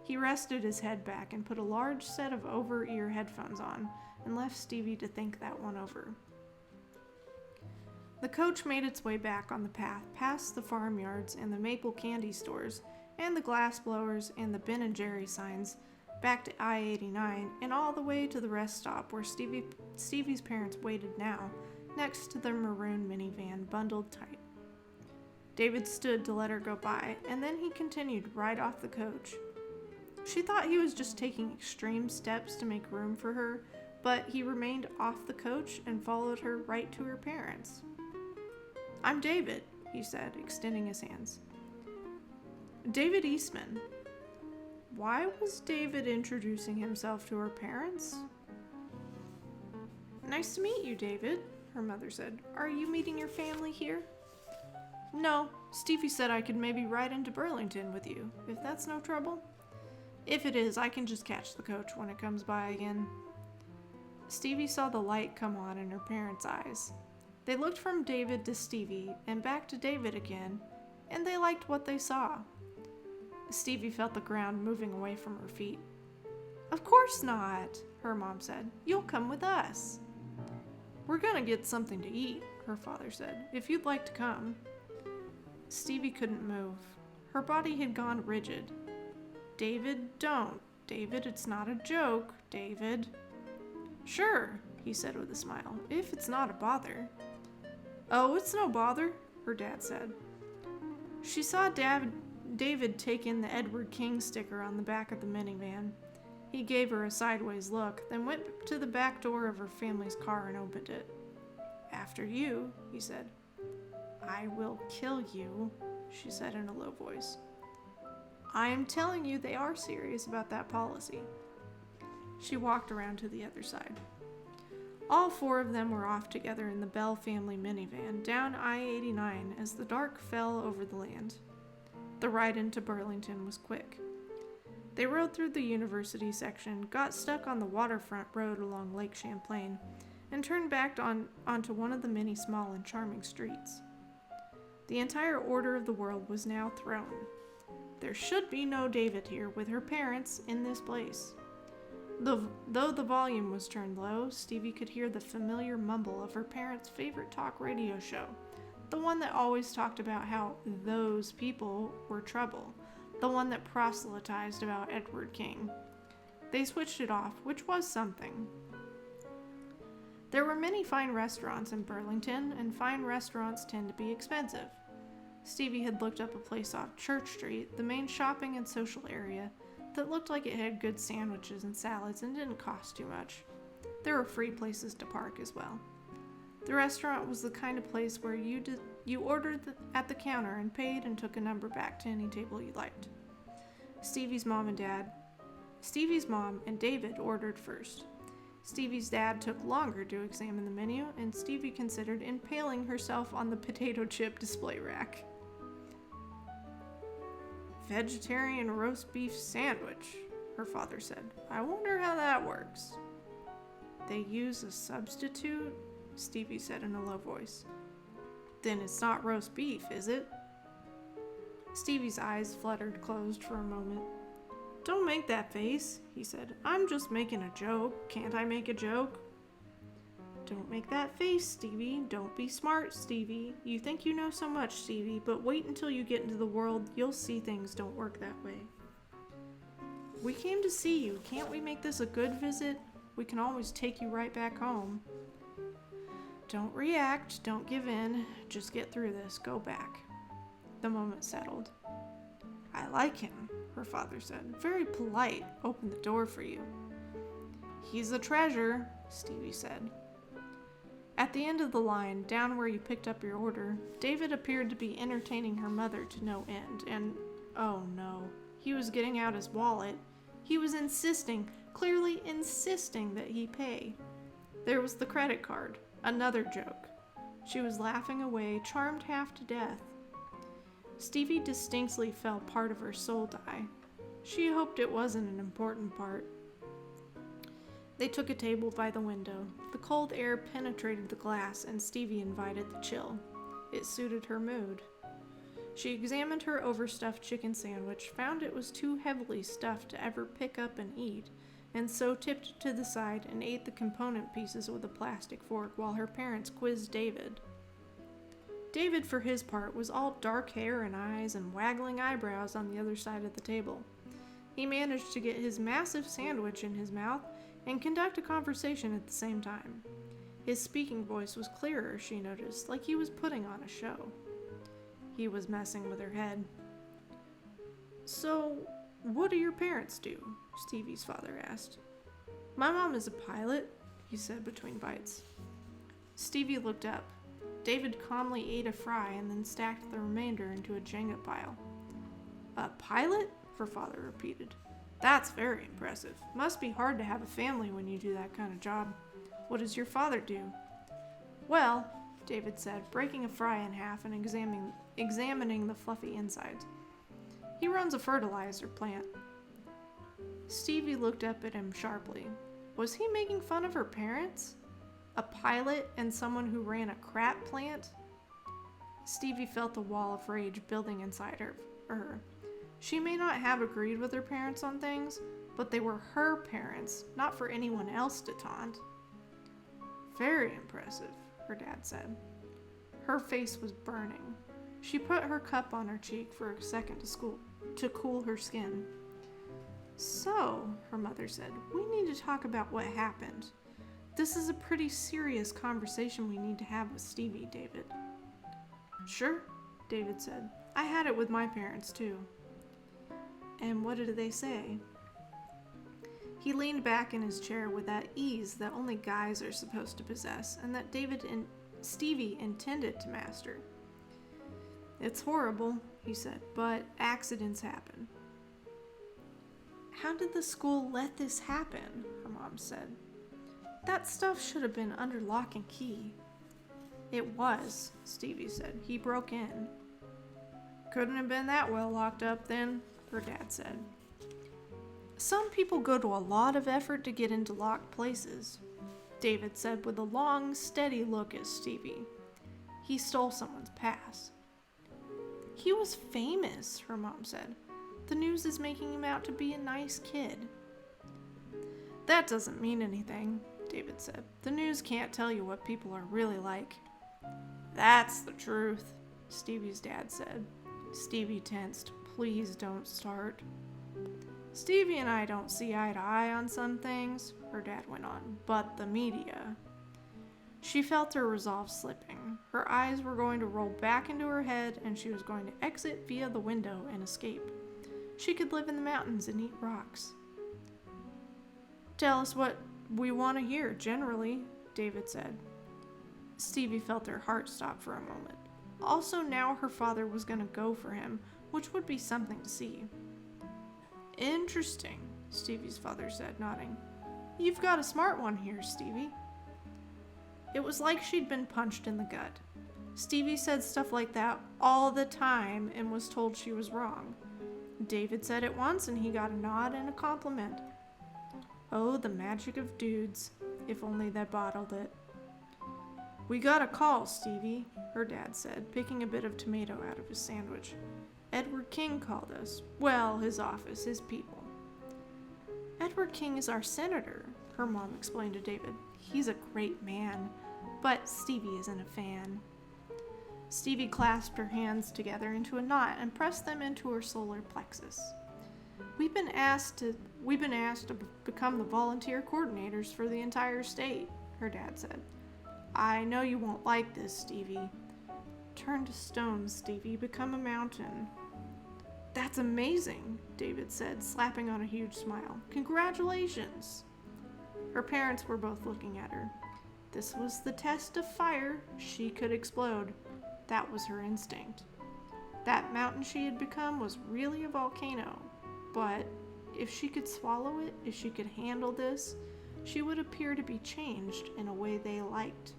He rested his head back and put a large set of over-ear headphones on and left Stevie to think that one over. The coach made its way back on the path past the farmyards and the maple candy stores and the glass blowers and the Ben and Jerry signs back to I-89 and all the way to the rest stop where Stevie's parents waited now, next to their maroon minivan bundled tight. David stood to let her go by, and then he continued right off the coach. She thought he was just taking extreme steps to make room for her, but he remained off the coach and followed her right to her parents. I'm David, he said, extending his hands. David Eastman. Why was David introducing himself to her parents? Nice to meet you, David, her mother said. Are you meeting your family here? No, Stevie said I could maybe ride into Burlington with you, if that's no trouble. If it is, I can just catch the coach when it comes by again. Stevie saw the light come on in her parents' eyes. They looked from David to Stevie and back to David again, and they liked what they saw. Stevie felt the ground moving away from her feet. Of course not, her mom said. You'll come with us. We're gonna get something to eat, her father said, if you'd like to come. Stevie couldn't move. Her body had gone rigid. David, don't. David, it's not a joke, David. Sure, he said with a smile, if it's not a bother. Oh, it's no bother, her dad said. She saw David take in the Edward King sticker on the back of the minivan. He gave her a sideways look, then went to the back door of her family's car and opened it. After you, he said. I will kill you, she said in a low voice. I am telling you they are serious about that policy. She walked around to the other side. All four of them were off together in the Bell family minivan down I-89 as the dark fell over the land. The ride into Burlington was quick. They rode through the university section, got stuck on the waterfront road along Lake Champlain, and turned back onto one of the many small and charming streets. The entire order of the world was now thrown. There should be no David here with her parents in this place. Though the volume was turned low, Stevie could hear the familiar mumble of her parents' favorite talk radio show, the one that always talked about how those people were trouble, the one that proselytized about Edward King. They switched it off, which was something. There were many fine restaurants in Burlington, and fine restaurants tend to be expensive. Stevie had looked up a place off Church Street, the main shopping and social area, that looked like it had good sandwiches and salads and didn't cost too much. There were free places to park as well. The restaurant was the kind of place where you ordered at the counter and paid and took a number back to any table you liked. Stevie's mom and David ordered first. Stevie's dad took longer to examine the menu, and Stevie considered impaling herself on the potato chip display rack. Vegetarian roast beef sandwich, her father said. I wonder how that works. They use a substitute? Stevie said in a low voice. Then it's not roast beef, is it? Stevie's eyes fluttered closed for a moment. Don't make that face, he said. I'm just making a joke. Can't I make a joke? Don't make that face, Stevie. Don't be smart, Stevie. You think you know so much, Stevie, but wait until you get into the world. You'll see things don't work that way. We came to see you. Can't we make this a good visit? We can always take you right back home. Don't react. Don't give in. Just get through this. Go back. the moment settled. I like him, her father said. Very polite, opened the door for you. He's a treasure, Stevie said. At the end of the line, down where you picked up your order, David appeared to be entertaining her mother to no end, and oh no, he was getting out his wallet. He was insisting, clearly insisting that he pay. There was the credit card, another joke. She was laughing away, charmed half to death. Stevie distinctly felt part of her soul die. She hoped it wasn't an important part. They took a table by the window. The cold air penetrated the glass, and Stevie invited the chill. It suited her mood. She examined her overstuffed chicken sandwich, found it was too heavily stuffed to ever pick up and eat, and so tipped it to the side and ate the component pieces with a plastic fork while her parents quizzed David. David, for his part, was all dark hair and eyes and waggling eyebrows on the other side of the table. He managed to get his massive sandwich in his mouth and conduct a conversation at the same time. His speaking voice was clearer, she noticed, like he was putting on a show. He was messing with her head. So, what do your parents do? Stevie's father asked. My mom is a pilot, he said between bites. Stevie looked up. David calmly ate a fry and then stacked the remainder into a Jenga pile. A pilot? Her father repeated. That's very impressive. Must be hard to have a family when you do that kind of job. What does your father do? Well, David said, breaking a fry in half and examining the fluffy insides. He runs a fertilizer plant. Stevie looked up at him sharply. Was he making fun of her parents? A pilot and someone who ran a crap plant? Stevie felt a wall of rage building inside her. She may not have agreed with her parents on things, but they were her parents, not for anyone else to taunt. Very impressive, her dad said. Her face was burning. She put her cup on her cheek for a second to cool her skin. So, her mother said, we need to talk about what happened. This is a pretty serious conversation we need to have with Stevie, David. Sure, David said. I had it with my parents, too. And what did they say? He leaned back in his chair with that ease that only guys are supposed to possess, and that David and Stevie intended to master. It's horrible, he said, but accidents happen. How did the school let this happen? Her mom said. That stuff should have been under lock and key. It was, Stevie said. He broke in. Couldn't have been that well locked up then, her dad said. Some people go to a lot of effort to get into locked places, David said with a long, steady look at Stevie. He stole someone's pass. He was famous, her mom said. The news is making him out to be a nice kid. That doesn't mean anything, David said. The news can't tell you what people are really like. That's the truth, Stevie's dad said. Stevie tensed. Please don't start. Stevie and I don't see eye to eye on some things, her dad went on, but the media. She felt her resolve slipping. Her eyes were going to roll back into her head, and she was going to exit via the window and escape. She could live in the mountains and eat rocks. Tell us what we want to hear, generally, David said. Stevie felt her heart stop for a moment. Also, now her father was going to go for him, which would be something to see. Interesting, Stevie's father said, nodding. You've got a smart one here, Stevie. It was like she'd been punched in the gut. Stevie said stuff like that all the time and was told she was wrong. David said it once and he got a nod and a compliment. Oh, the magic of dudes. If only they bottled it. We got a call, Stevie, her dad said, picking a bit of tomato out of his sandwich. Edward King called us. Well, his office, his people. Edward King is our senator, her mom explained to David. He's a great man, but Stevie isn't a fan. Stevie clasped her hands together into a knot and pressed them into her solar plexus. We've been asked to become the volunteer coordinators for the entire state, her dad said. I know you won't like this, Stevie. turn to stone, Stevie. Become a mountain. That's amazing, David said, slapping on a huge smile. Congratulations. Her parents were both looking at her. This was the test of fire. She could explode. That was her instinct. That mountain she had become was really a volcano, but if she could swallow it, if she could handle this, she would appear to be changed in a way they liked.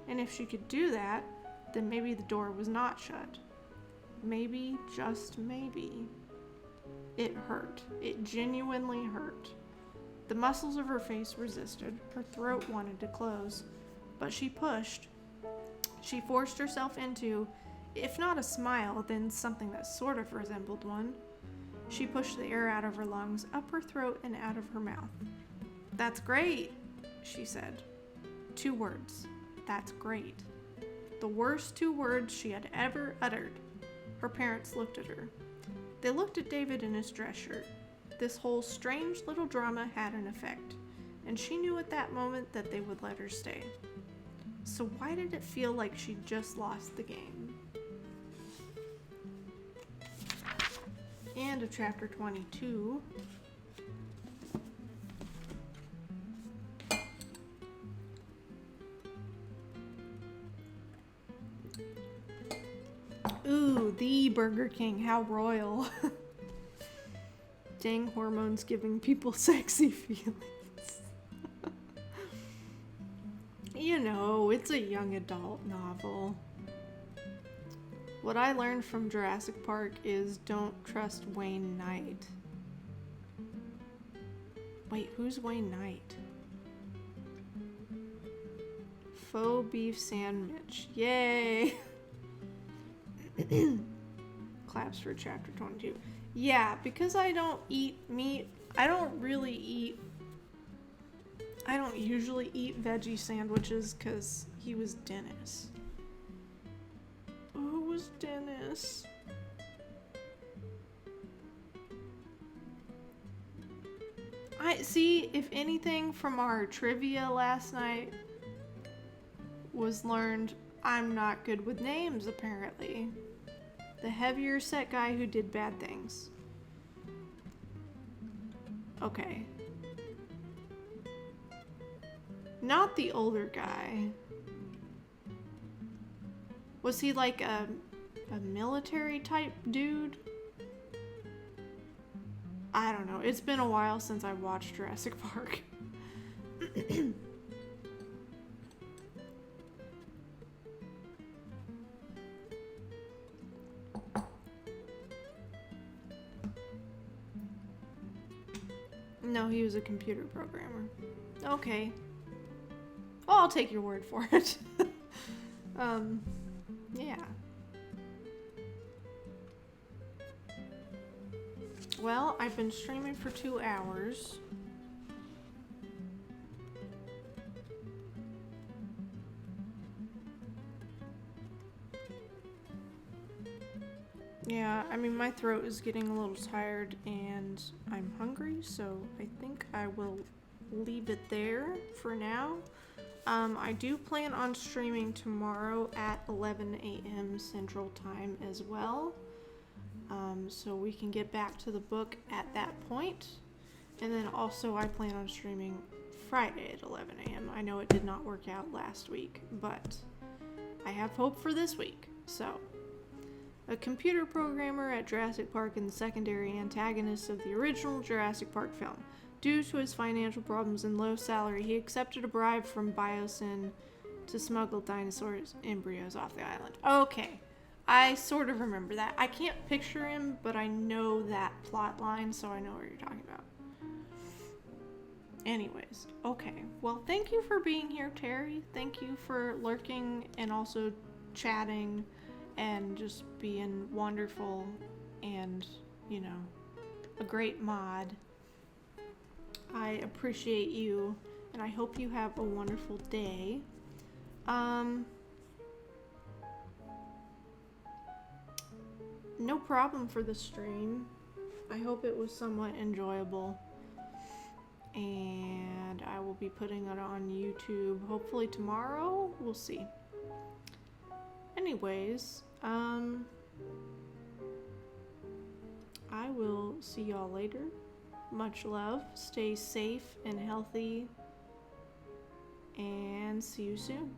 And if she could do that, then maybe the door was not shut. Maybe, just maybe. It hurt. It genuinely hurt. The muscles of her face resisted. Her throat wanted to close, but she pushed. She forced herself into, if not a smile, then something that sort of resembled one. She pushed the air out of her lungs, up her throat, and out of her mouth. That's great, she said. 2 words. That's great. The worst 2 words she had ever uttered. Her parents looked at her. They looked at David in his dress shirt. This whole strange little drama had an effect, and she knew at that moment that they would let her stay. So why did it feel like she'd just lost the game? And to chapter 22. Ooh, the Burger King, how royal. Dang hormones giving people sexy feelings. You know, it's a young adult novel. What I learned from Jurassic Park is don't trust Wayne Knight. Wait, who's Wayne Knight? Faux beef sandwich. Yay! Claps for chapter 22. Yeah, because I don't eat meat, I don't usually eat veggie sandwiches because he was Dennis. Who was Dennis? I see, if anything from our trivia last night was learned, I'm not good with names, apparently. The heavier set guy who did bad things. Okay. Not the older guy. Was he like a military type dude? I don't know. It's been a while since I watched Jurassic Park. No, he was a computer programmer. Okay. Well, I'll take your word for it. Yeah. Well, I've been streaming for 2 hours. Yeah, I mean, my throat is getting a little tired and I'm hungry, so I think I will leave it there for now. I do plan on streaming tomorrow at 11 a.m. Central Time as well. So we can get back to the book at that point. And then also I plan on streaming Friday at 11 a.m. I know it did not work out last week, but I have hope for this week. So, a computer programmer at Jurassic Park and the secondary antagonist of the original Jurassic Park film. Due to his financial problems and low salary, he accepted a bribe from Biosyn to smuggle dinosaurs embryos off the island. Okay, I sort of remember that. I can't picture him, but I know that plot line, so I know what you're talking about. Anyways, okay. Well, thank you for being here, Terry. Thank you for lurking and also chatting and just being wonderful and, you know, a great mod. I appreciate you, and I hope you have a wonderful day. No problem for the stream. I hope it was somewhat enjoyable. And I will be putting it on YouTube hopefully tomorrow. We'll see. Anyways, I will see y'all later. Much love. Stay safe and healthy. And see you soon.